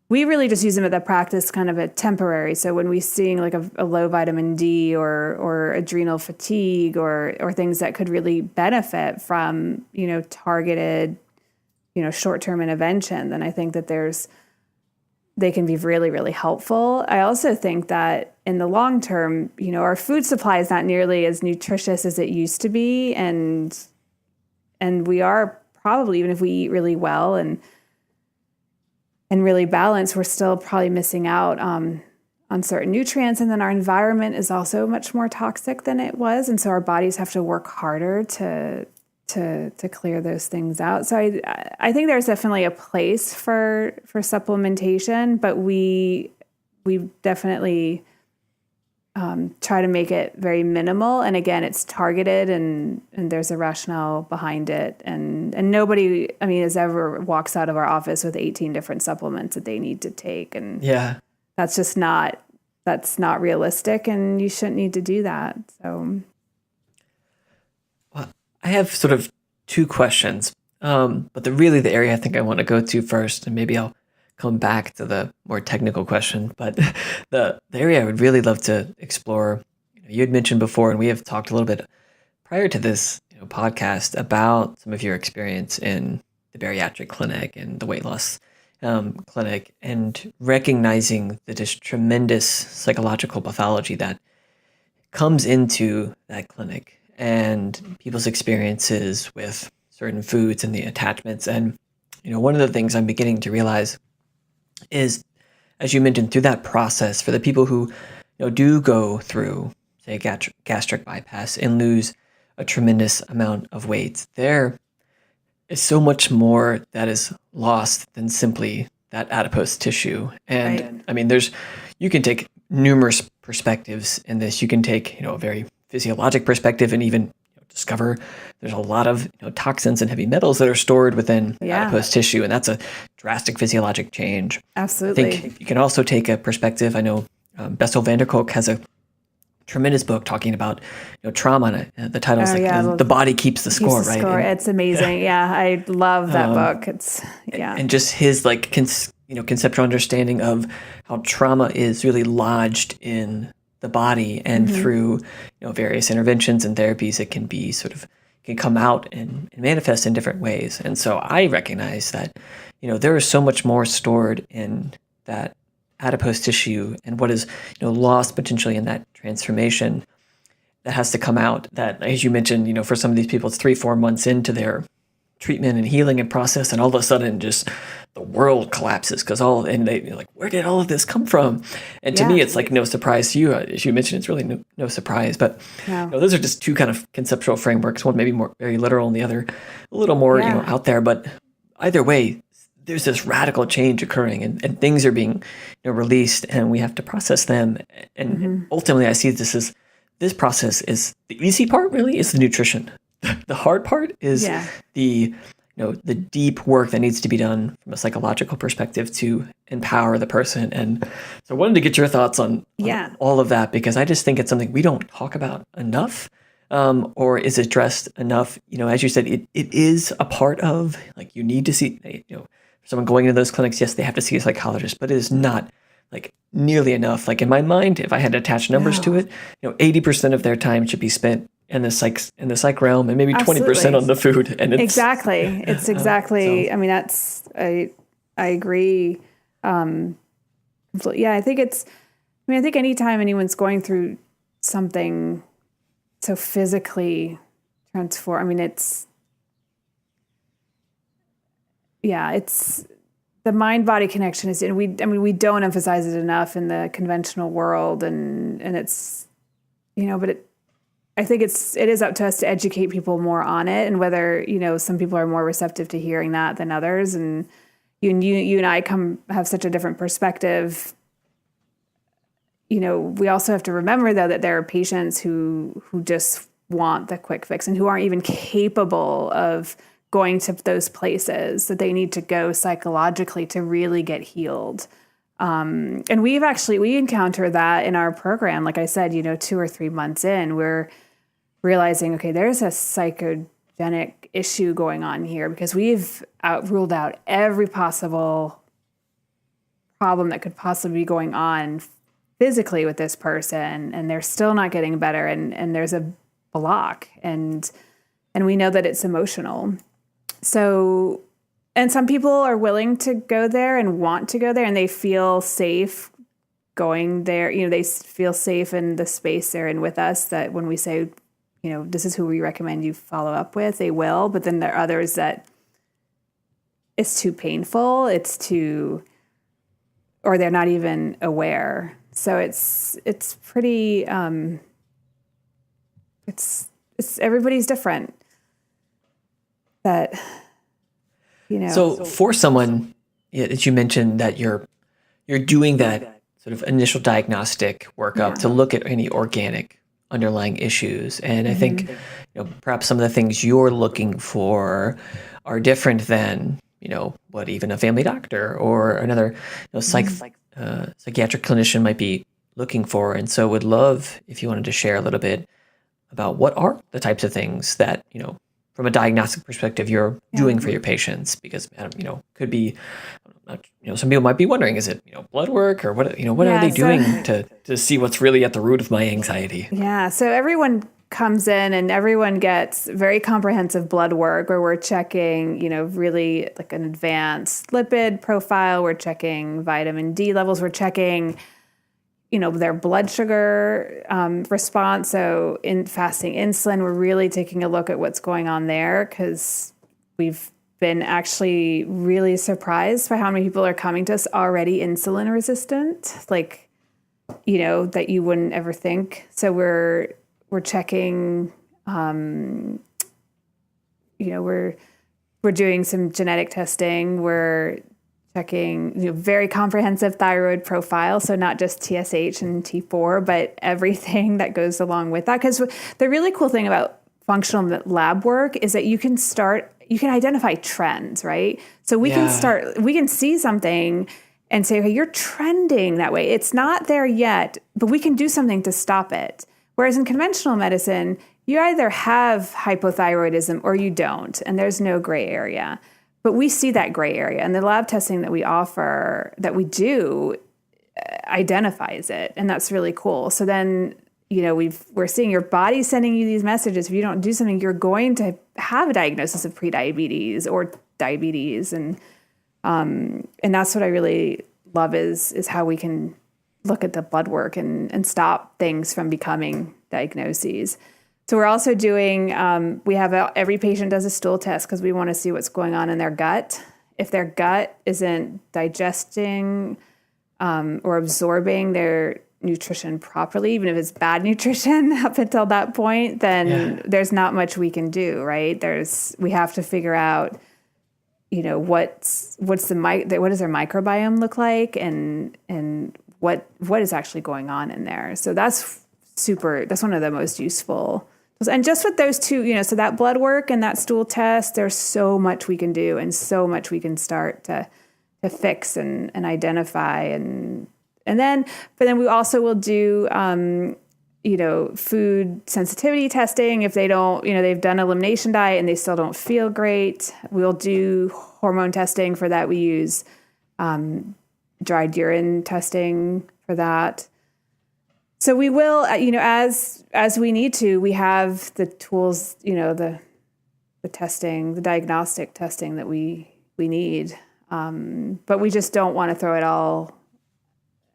We really just use them at the practice, kind of a temporary. So when we seeing like a low vitamin D or adrenal fatigue or things that could really benefit from, targeted, short-term intervention, then I think that they can be really, really helpful. I also think that in the long term, our food supply is not nearly as nutritious as it used to be. And we are probably, even if we eat really well and really balanced, we're still probably missing out on certain nutrients. And then our environment is also much more toxic than it was. And so our bodies have to work harder to clear those things out. So I think there's definitely a place for supplementation, but we definitely try to make it very minimal. And again, it's targeted and there's a rationale behind it. And nobody, ever walks out of our office with 18 different supplements that they need to take. And that's not realistic, and you shouldn't need to do that. So. I have sort of 2 questions, but the area I think I want to go to first, and maybe I'll come back to the more technical question, but the area I would really love to explore, you had mentioned before, and we have talked a little bit prior to this podcast about some of your experience in the bariatric clinic and the weight loss clinic, and recognizing that this tremendous psychological pathology that comes into that clinic and people's experiences with certain foods and the attachments. And, one of the things I'm beginning to realize is, as you mentioned, through that process, for the people who, do go through, say, gastric bypass and lose a tremendous amount of weight, there is so much more that is lost than simply that adipose tissue. And right. You can take numerous perspectives in this. You can take, a very physiologic perspective and even discover there's a lot of toxins and heavy metals that are stored within adipose tissue, and that's a drastic physiologic change. Absolutely. I think you can also take a perspective. I know Bessel van der Kolk has a tremendous book talking about trauma. And the title is The Body Keeps the Score, right? And, it's amazing. Yeah, I love that book. It's and just his conceptual understanding of how trauma is really lodged in the body, and through various interventions and therapies, it can be can come out and manifest in different ways. And so I recognize that there is so much more stored in that adipose tissue, and what is lost potentially in that transformation that has to come out. That, as you mentioned, for some of these people, it's 3-4 months into their treatment and healing and process, and all of a sudden just the world collapses and they're like, where did all of this come from? And to me, it's like no surprise to you. As you mentioned, it's really no surprise. But those are just 2 kind of conceptual frameworks. One maybe more very literal, and the other a little more out there. But either way, there's this radical change occurring, and things are being released, and we have to process them. And ultimately, I see this as this process is the easy part. Really, is the nutrition. The hard part is the the deep work that needs to be done from a psychological perspective to empower the person. And so I wanted to get your thoughts on all of that, because I just think it's something we don't talk about enough, or is addressed enough. As you said, it is a part of, like, you need to see, someone going into those clinics, yes, they have to see a psychologist, but it is not like nearly enough. Like, in my mind, if I had to attach numbers to it, 80% of their time should be spent in the psych realm, and maybe 20% on the food. And it's exactly. It's exactly. I mean, I agree. I think I think anytime anyone's going through something so physically transform, I mean, it's the mind-body connection is, and we don't emphasize it enough in the conventional world, and it's, but I think it is up to us to educate people more on it, and whether, some people are more receptive to hearing that than others. And you and I have such a different perspective. We also have to remember, though, that there are patients who just want the quick fix and who aren't even capable of going to those places that they need to go psychologically to really get healed. And we encounter that in our program. Like I said, 2 or 3 months in, we're realizing, okay, there's a psychogenic issue going on here, because we've ruled out every possible problem that could possibly be going on physically with this person, and they're still not getting better, and there's a block, and we know that it's emotional. So, and some people are willing to go there and want to go there, and they feel safe going there. They feel safe in the space they're in with us, that when we say, this is who we recommend you follow up with, they will. But then there are others that it's too painful, or they're not even aware. So it's pretty, it's everybody's different. That, So for someone, that you mentioned that you're doing that sort of initial diagnostic workup to look at any organic underlying issues. And I think, perhaps some of the things you're looking for are different than, what even a family doctor or another psychiatric clinician might be looking for. And so would love if you wanted to share a little bit about what are the types of things that, from a diagnostic perspective, you're doing for your patients, because, could be, some people might be wondering, is it, blood work, or what are they doing to see what's really at the root of my anxiety? Yeah. So everyone comes in and everyone gets very comprehensive blood work, where we're checking, really like an advanced lipid profile. We're checking vitamin D levels. We're checking, their blood sugar response. So in fasting insulin, we're really taking a look at what's going on there, because we've been actually really surprised by how many people are coming to us already insulin resistant, like, that you wouldn't ever think. So we're checking, we're doing some genetic testing. We're checking, very comprehensive thyroid profile. So not just TSH and T4, but everything that goes along with that. Because the really cool thing about functional lab work is that you can identify trends, right? So we can see something and say, okay, you're trending that way. It's not there yet, but we can do something to stop it. Whereas in conventional medicine, you either have hypothyroidism or you don't, and there's no gray area. But we see that gray area, and the lab testing that we offer, that we do, identifies it, and that's really cool. So then, we're seeing your body sending you these messages. If you don't do something, you're going to have a diagnosis of prediabetes or diabetes, and that's what I really love is how we can look at the blood work and stop things from becoming diagnoses. So we're also doing, every patient does a stool test, because we want to see what's going on in their gut. If their gut isn't digesting or absorbing their nutrition properly, even if it's bad nutrition up until that point, then there's not much we can do, right? We have to figure out, what does their microbiome look like, and what is actually going on in there. So that's that's one of the most useful. And just with those two, so that blood work and that stool test, there's so much we can do and so much we can start to fix and identify. And then we also will do, food sensitivity testing. If they don't, they've done elimination diet and they still don't feel great, we'll do hormone testing for that. We use dried urine testing for that. So we will, as we need to, we have the tools, the testing, the diagnostic testing that we need. But we just don't want to throw it all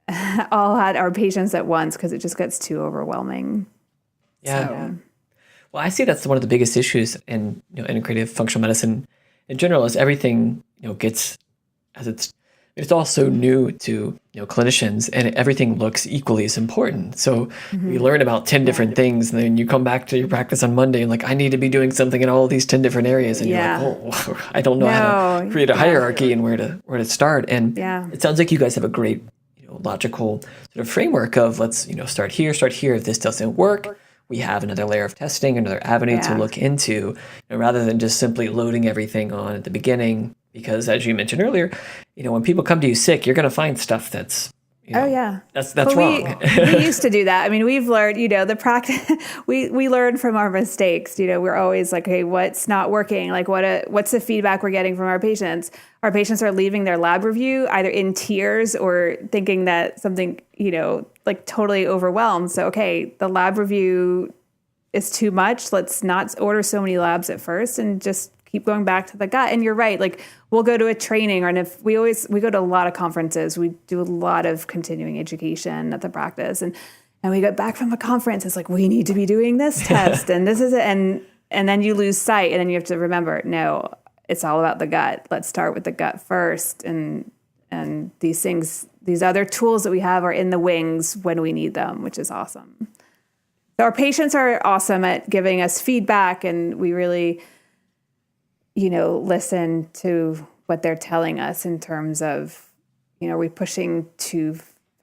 at our patients at once because it just gets too overwhelming. Yeah. So. Well, I see that's one of the biggest issues in integrative functional medicine in general is everything gets as it's all so new to clinicians, and everything looks equally as important. So you learn about 10 different things, and then you come back to your practice on Monday and like, I need to be doing something in all of these 10 different areas, and you're like, oh, I don't know how to create a hierarchy and where to start. And it sounds like you guys have a great logical sort of framework of let's start here. If this doesn't work, we have another layer of testing, another avenue to look into, rather than just simply loading everything on at the beginning. Because as you mentioned earlier, when people come to you sick, you're going to find stuff that's that's wrong. We used to do that. I mean, we've learned, the practice. We learn from our mistakes. We're always like, hey, what's not working? Like, what's the feedback we're getting from our patients? Our patients are leaving their lab review either in tears or thinking that something, like totally overwhelmed. So, okay, the lab review is too much. Let's not order so many labs at first and just keep going back to the gut. And you're right. Like we'll go to a training, and if we go to a lot of conferences, we do a lot of continuing education at the practice. And we get back from a conference, it's like, we need to be doing this test and this is it. And then you lose sight, and then you have to remember, no, it's all about the gut. Let's start with the gut first. And these things, these other tools that we have are in the wings when we need them, which is awesome. So our patients are awesome at giving us feedback, and we really, listen to what they're telling us in terms of, are we pushing too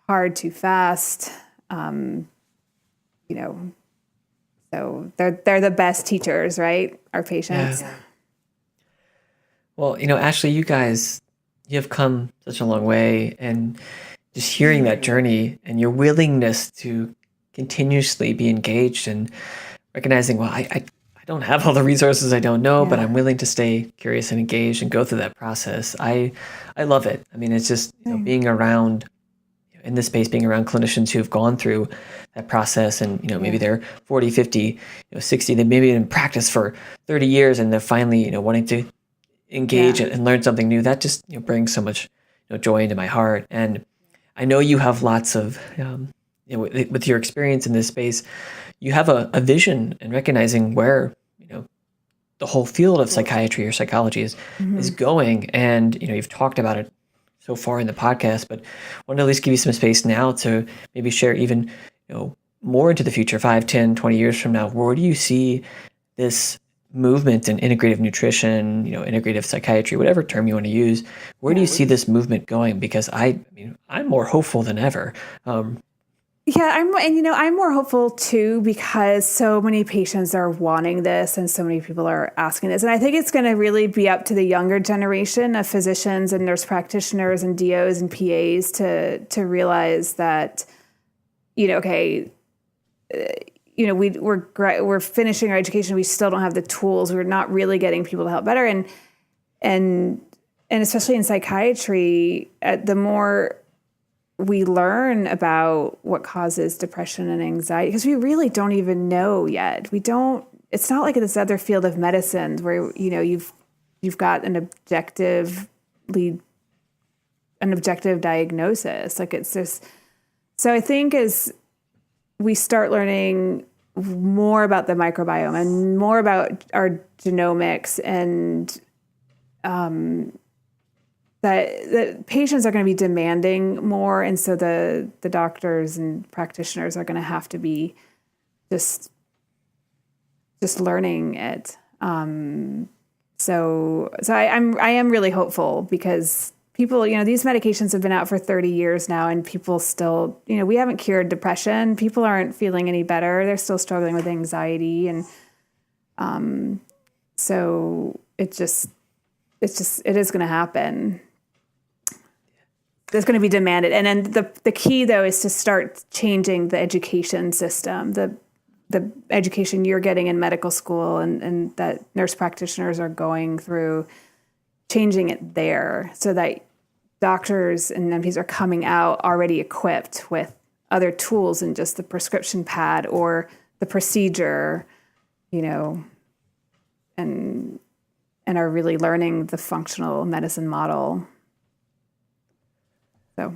hard, too fast? So they're the best teachers, right? Our patients. Yeah. Well, Ashley, you have come such a long way, and just hearing that journey and your willingness to continuously be engaged and recognizing, well, I don't have all the resources, I don't know, but I'm willing to stay curious and engaged and go through that process. I love it. I mean, it's just being around in this space, being around clinicians who've gone through that process, and maybe they're 40, 50, 60, they maybe been in practice for 30 years, and they're finally wanting to engage and learn something new. That just brings so much joy into my heart. And I know you have lots of with your experience in this space, you have a vision and recognizing where the whole field of psychiatry or psychology is going. And you've talked about it so far in the podcast, but I want to at least give you some space now to maybe share even more into the future, 5, 10, 20 years from now. Where do you see this movement in integrative nutrition, integrative psychiatry, whatever term you want to use? Where do you see this movement going? Because I'm more hopeful than ever. I'm more hopeful too, because so many patients are wanting this and so many people are asking this. And I think it's going to really be up to the younger generation of physicians and nurse practitioners and DOs and PAs to realize that, we're finishing our education. We still don't have the tools. We're not really getting people to help better. And especially in psychiatry, the more we learn about what causes depression and anxiety, because we really don't even know yet. It's not like this other field of medicine where, you've got an objective diagnosis. Like it's just, so I think as we start learning more about the microbiome and more about our genomics, and that patients are going to be demanding more, and so the doctors and practitioners are going to have to be just learning it. So I am really hopeful, because people, these medications have been out for 30 years now, and people still, we haven't cured depression. People aren't feeling any better. They're still struggling with anxiety. And so it is going to happen. There's going to be demanded. And then the key, though, is to start changing the education system, the education you're getting in medical school and that nurse practitioners are going through, changing it there so that doctors and NPs are coming out already equipped with other tools than just the prescription pad or the procedure, and are really learning the functional medicine model. So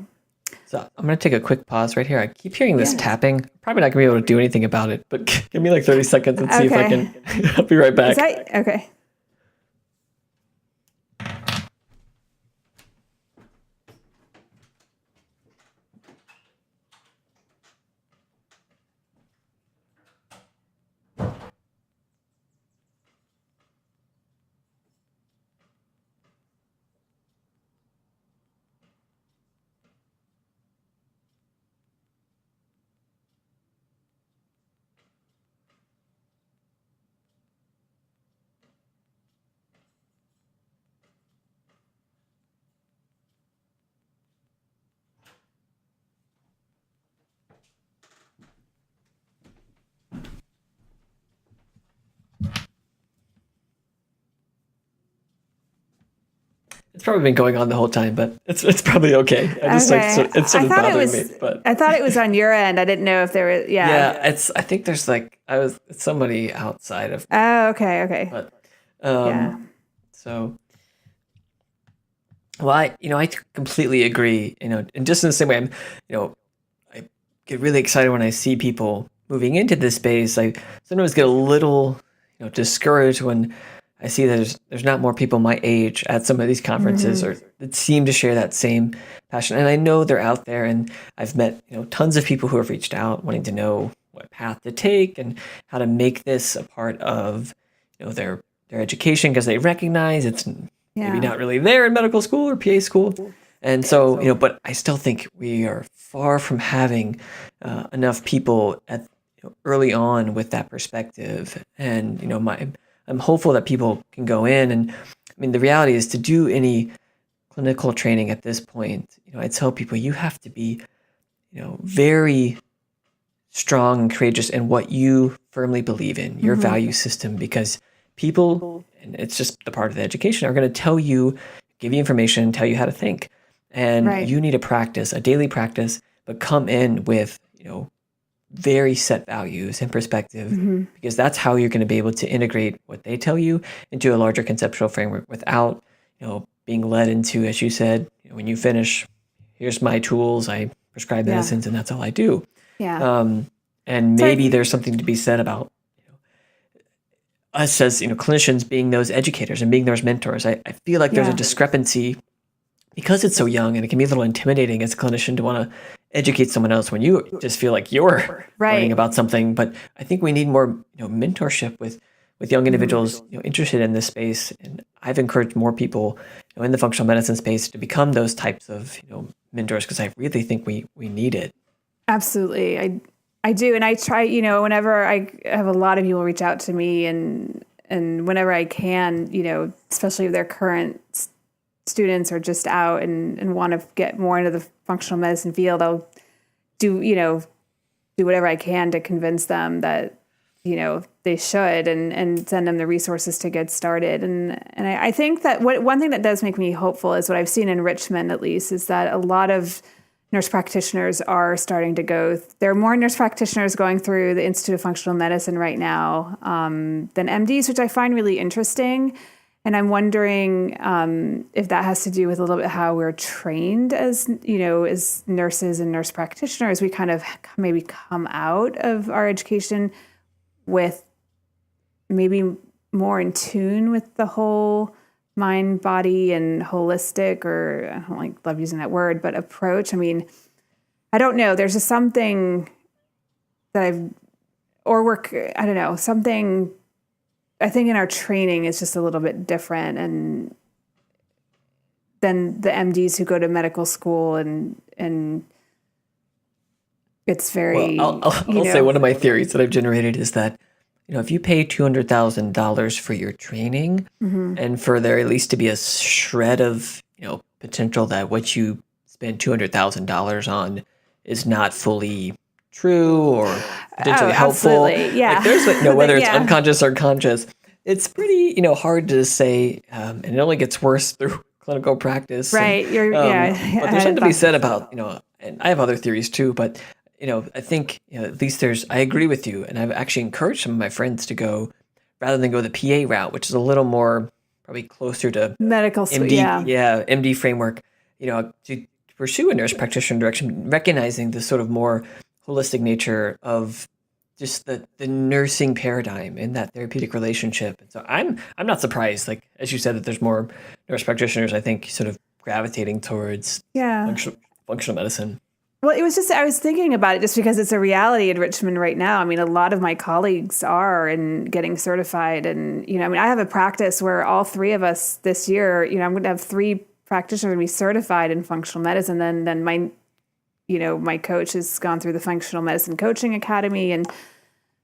I'm going to take a quick pause right here. I keep hearing this tapping. Probably not going to be able to do anything about it, but give me like 30 seconds and see if I can. I'll be right back. Okay. It's probably been going on the whole time, but it's probably okay. It's sort of bothering me. But I thought it was on your end. I didn't know if there was. Yeah. I think there's it's somebody outside of. Oh, okay. But So. Well, I completely agree. And just in the same way, I get really excited when I see people moving into this space. I sometimes get a little, discouraged when I see that there's not more people my age at some of these conferences or that seem to share that same passion. And I know they're out there, and I've met, tons of people who have reached out wanting to know what path to take and how to make this a part of, their education, because they recognize it's maybe not really there in medical school or PA school. And so, but I still think we are far from having enough people at early on with that perspective. And, I'm hopeful that people can go in. And I mean, the reality is, to do any clinical training at this point, I tell people you have to be, very strong and courageous in what you firmly believe in, your value system, because people, and it's just the part of the education, are going to tell you, give you information, tell you how to think. And you need a daily practice, but come in with, very set values and perspective, because that's how you're going to be able to integrate what they tell you into a larger conceptual framework without, being led into, as you said, when you finish, here's my tools, I prescribe medicines, and that's all I do. Yeah. And maybe there's something to be said about us as, clinicians being those educators and being those mentors. I feel like there's a discrepancy because it's so young, and it can be a little intimidating as a clinician to want to educate someone else when you just feel like you're learning about something. But I think we need more, mentorship with young individuals, interested in this space. And I've encouraged more people, in the functional medicine space to become those types of, mentors, because I really think we need it. Absolutely. I do. And I try, whenever I have a lot of people reach out to me, and whenever I can, especially if they're current students or just out and want to get more into the functional medicine field, I'll do whatever I can to convince them that, they should, and send them the resources to get started. And I think that one thing that does make me hopeful is what I've seen in Richmond, at least, is that a lot of nurse practitioners are starting to there are more nurse practitioners going through the Institute of Functional Medicine right now than MDs, which I find really interesting. And I'm wondering if that has to do with a little bit how we're trained as nurses and nurse practitioners. We kind of maybe come out of our education with maybe more in tune with the whole mind, body, and holistic, or I don't love using that word, but approach. I mean, I don't know. There's just something that something I think in our training is just a little bit different, and than the MDs who go to medical school, and it's very. Well, I'll say one of my theories that I've generated is that, if you pay $200,000 for your training, and for there at least to be a shred of potential that what you spend $200,000 on is not fully true or potentially helpful. Absolutely. Yeah. Like there's whether it's Yeah. unconscious or conscious, it's pretty hard to say, and it only gets worse through clinical practice. Right. And, You're but there's something to be said about and I have other theories too, but I think at least I agree with you, and I've actually encouraged some of my friends to go rather than go the PA route, which is a little more probably closer to medical school. MD, MD framework, to pursue a nurse practitioner direction, recognizing the sort of more holistic nature of just the nursing paradigm and that therapeutic relationship. And so I'm not surprised, like as you said, that there's more nurse practitioners, I think, sort of gravitating towards functional medicine. Well, it was just, I was thinking about it just because it's a reality in Richmond right now. I mean, a lot of my colleagues are and getting certified. And, I have a practice where all three of us this year, I'm going to have 3 practitioners be certified in functional medicine. Then my, my coach has gone through the Functional Medicine Coaching Academy. And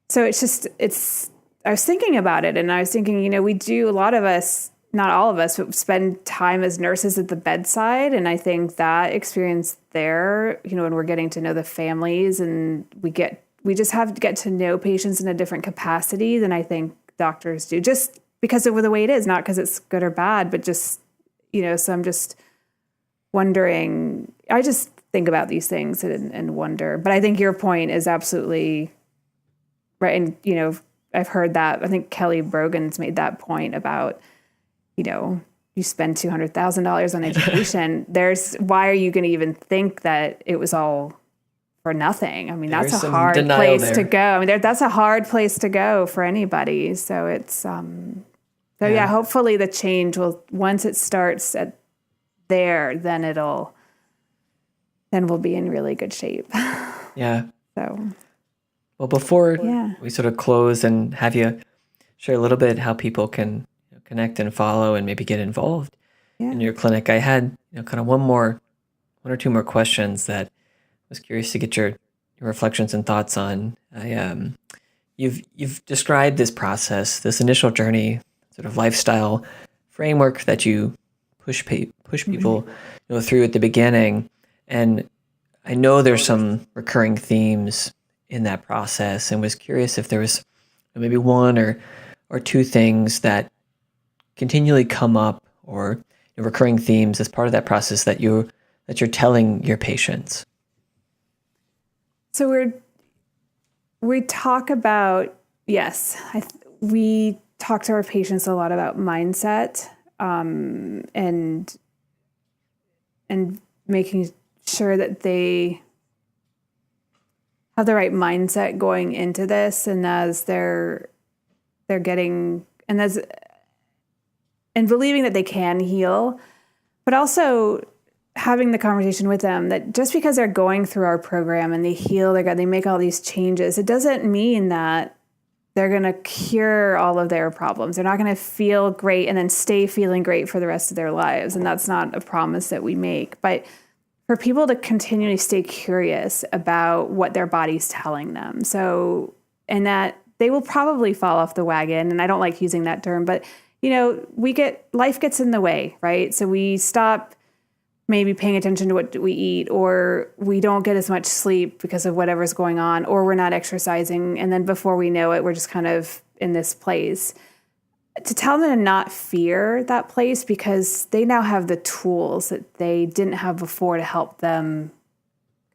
so I was thinking about it, and I was thinking, we do, a lot of us, not all of us, but spend time as nurses at the bedside. And I think that experience there, when we're getting to know the families, and we just have to get to know patients in a different capacity than I think doctors do, just because of the way it is, not because it's good or bad, but just, so I'm just wondering, I just think about these things and wonder, but I think your point is absolutely right. And, I've heard that, I think Kelly Brogan's made that point about, you spend $200,000 on education. Why are you going to even think that it was all for nothing? I mean, that's a hard place to go. I mean, that's a hard place to go for anybody. So it's, hopefully the change will, once it starts then we'll be in really good shape. Yeah. So. Well, before we sort of close and have you share a little bit how people can connect and follow and maybe get involved in your clinic, I had kind of one or two more questions that I was curious to get your reflections and thoughts on. You've described this process, this initial journey, sort of lifestyle framework that you push people through at the beginning, and I know there's some recurring themes in that process, and was curious if there was maybe one or two things that continually come up, or recurring themes as part of that process that you're telling your patients. So we talk about, we talk to our patients a lot about mindset, and making sure that they have the right mindset going into this, and as they're getting, and believing that they can heal, but also having the conversation with them that just because they're going through our program and they heal, they make all these changes, it doesn't mean that they're going to cure all of their problems. They're not going to feel great and then stay feeling great for the rest of their lives. And that's not a promise that we make. But for people to continually stay curious about what their body's telling them. So, and that they will probably fall off the wagon. And I don't like using that term, but life gets in the way, right? So we stop maybe paying attention to what we eat, or we don't get as much sleep because of whatever's going on, or we're not exercising. And then before we know it, we're just kind of in this place. To tell them to not fear that place, because they now have the tools that they didn't have before to help them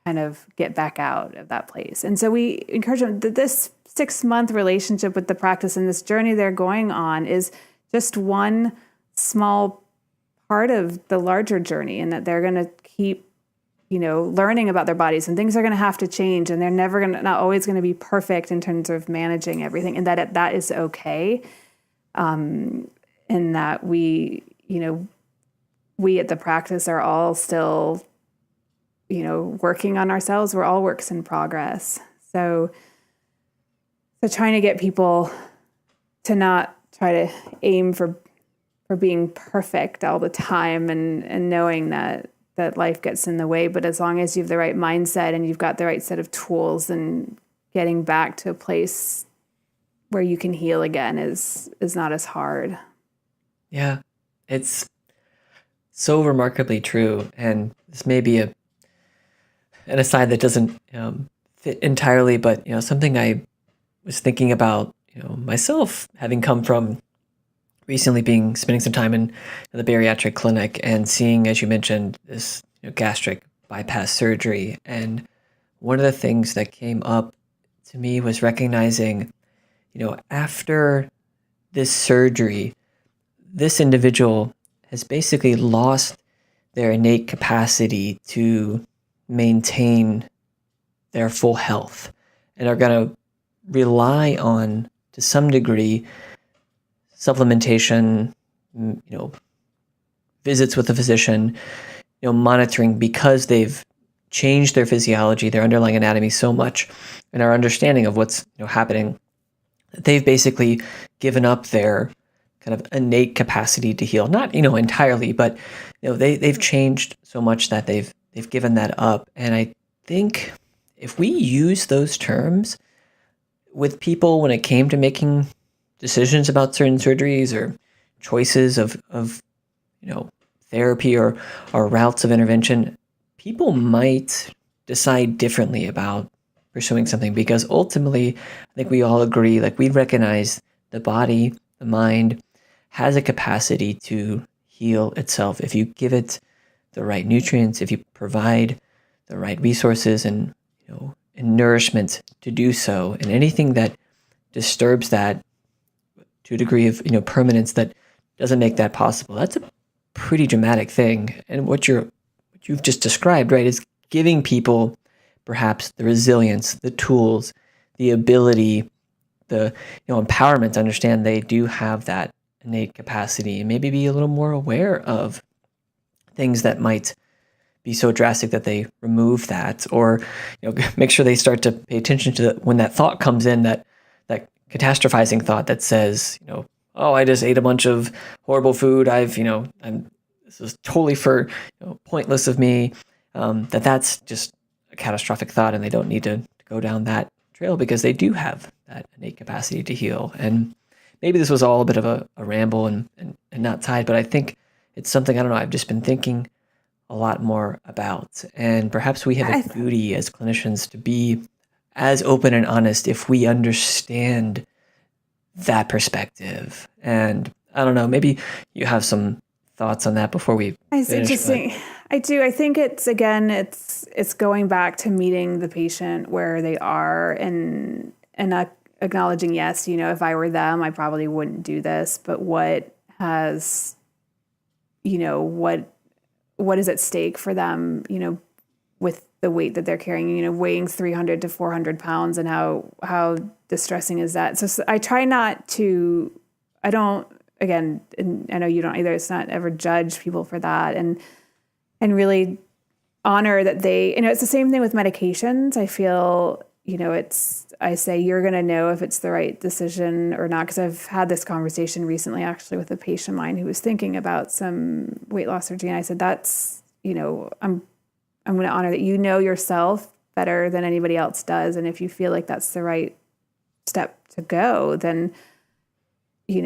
kind of get back out of that place. And so we encourage them that this 6-month relationship with the practice and this journey they're going on is just one small part of the larger journey, and that they're going to keep, learning about their bodies, and things are going to have to change, and they're not always going to be perfect in terms of managing everything, and that is okay. And that we at the practice are all still, working on ourselves. We're all works in progress. So trying to get people to not try to aim for for being perfect all the time and knowing that life gets in the way. But as long as you have the right mindset and you've got the right set of tools, and getting back to a place where you can heal again is not as hard. Yeah, it's so remarkably true. And this may be an aside that doesn't fit entirely, but something I was thinking about myself, having come from recently spending some time in the bariatric clinic and seeing, as you mentioned, this gastric bypass surgery. And one of the things that came up to me was recognizing, after this surgery, this individual has basically lost their innate capacity to maintain their full health and are going to rely on, to some degree, supplementation, visits with a physician, monitoring, because they've changed their physiology, their underlying anatomy so much, and our understanding of what's happening, that they've basically given up their kind of innate capacity to heal. Not entirely, but they've changed so much that they've given that up. And I think if we use those terms with people when it came to making decisions about certain surgeries or choices of therapy or routes of intervention, people might decide differently about pursuing something, because ultimately, I think we all agree, we recognize the body, the mind has a capacity to heal itself if you give it the right nutrients, if you provide the right resources and nourishment to do so. And anything that disturbs that to a degree of permanence that doesn't make that possible, that's a pretty dramatic thing. And what you've just described, right, is giving people perhaps the resilience, the tools, the ability, the empowerment to understand they do have that innate capacity, and maybe be a little more aware of things that might be so drastic that they remove that, or make sure they start to pay attention to when that thought comes in, that catastrophizing thought that says, oh, I just ate a bunch of horrible food. This is totally pointless of me. That's just a catastrophic thought, and they don't need to go down that trail, because they do have that innate capacity to heal. And maybe this was all a bit of a ramble and not tied, but I think it's something, I don't know, I've just been thinking a lot more about. And perhaps we have a duty as clinicians to be as open and honest if we understand that perspective. And I don't know, maybe you have some thoughts on that before we It's finish. interesting. I do. I think it's going back to meeting the patient where they are and acknowledging, yes, if I were them, I probably wouldn't do this, but what is at stake for them, with the weight that they're carrying, weighing 300 to 400 pounds, and how distressing is that? So I try not to, again, and I know you don't either, it's not ever judge people for that, and really honor that it's the same thing with medications. I feel, I say you're going to know if it's the right decision or not, because I've had this conversation recently actually with a patient of mine who was thinking about some weight loss surgery, and I said, that's, I'm going to honor that yourself better than anybody else does, and if you feel like that's the right step to go, then we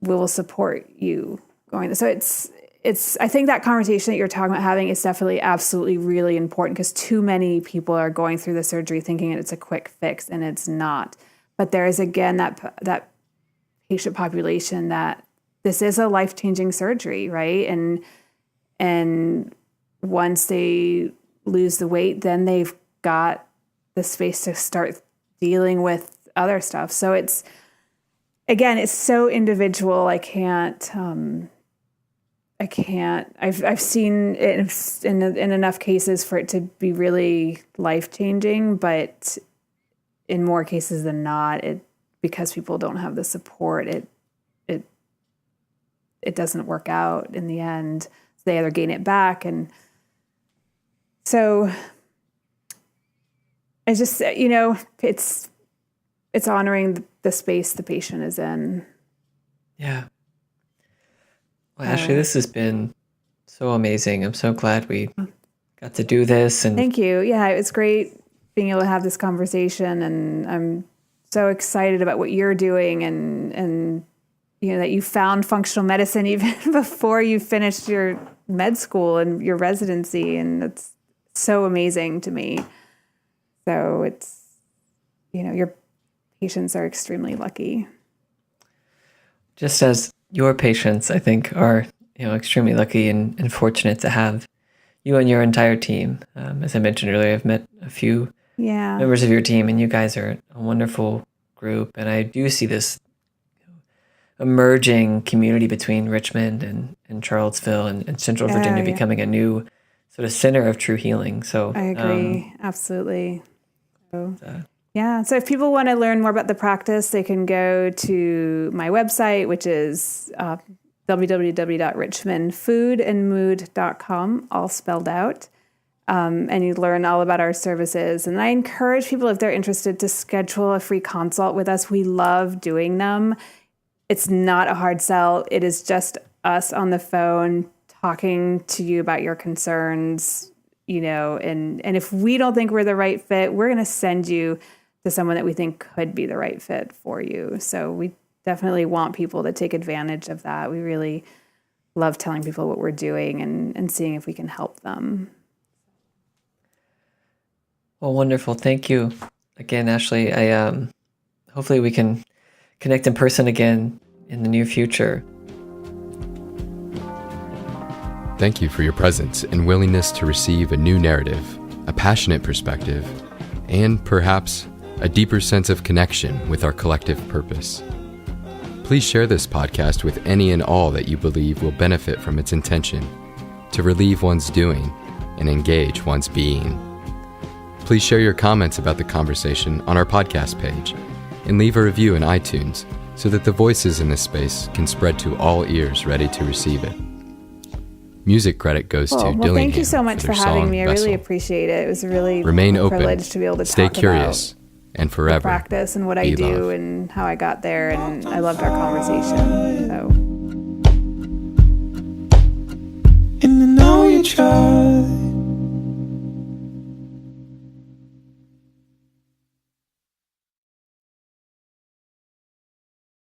will support you going. So I think that conversation that you're talking about having is definitely absolutely really important, because too many people are going through the surgery thinking it's a quick fix, and it's not. But there is, again, that patient population that this is a life-changing surgery, right? And once they lose the weight, then they've got the space to start dealing with other stuff. So it's so individual. I've seen it in enough cases for it to be really life-changing, but in more cases than not, because people don't have the support, it doesn't work out in the end. So they either gain it back, and so I just, it's honoring the space the patient is in. Yeah. Well, Ashley, this has been so amazing. I'm so glad we got to do this. And Thank you. Yeah, it was great being able to have this conversation, and I'm so excited about what you're doing, and that you found functional medicine even before you finished your med school and your residency, and it's so amazing to me. So it's, your patients are extremely lucky. Just as your patients, I think, are extremely lucky and fortunate to have you and your entire team. As I mentioned earlier, I've met a few members of your team, and you guys are a wonderful group. And I do see this emerging community between Richmond and Charlottesville and Central Virginia becoming a new sort of center of true healing. So I agree. Absolutely. So if people want to learn more about the practice, they can go to my website, which is www.richmondfoodandmood.com, all spelled out. And you learn all about our services. And I encourage people, if they're interested, to schedule a free consult with us. We love doing them. It's not a hard sell. It is just us on the phone talking to you about your concerns, and if we don't think we're the right fit, we're going to send you to someone that we think could be the right fit for you. So we definitely want people to take advantage of that. We really love telling people what we're doing and seeing if we can help them. Well, wonderful. Thank you again, Ashley. Hopefully we can connect in person again in the near future. Thank you for your presence and willingness to receive a new narrative, a passionate perspective, and perhaps a deeper sense of connection with our collective purpose. Please share this podcast with any and all that you believe will benefit from its intention to relieve one's doing and engage one's being. Please share your comments about the conversation on our podcast page and leave a review in iTunes so that the voices in this space can spread to all ears ready to receive it. Music credit goes to Dillingham. Thank you so much for having me. I really appreciate it. It was a really privilege to be able to stay talk curious, about and forever the practice and what I do love. And how I got there. And I loved our conversation. So. And I know you tried.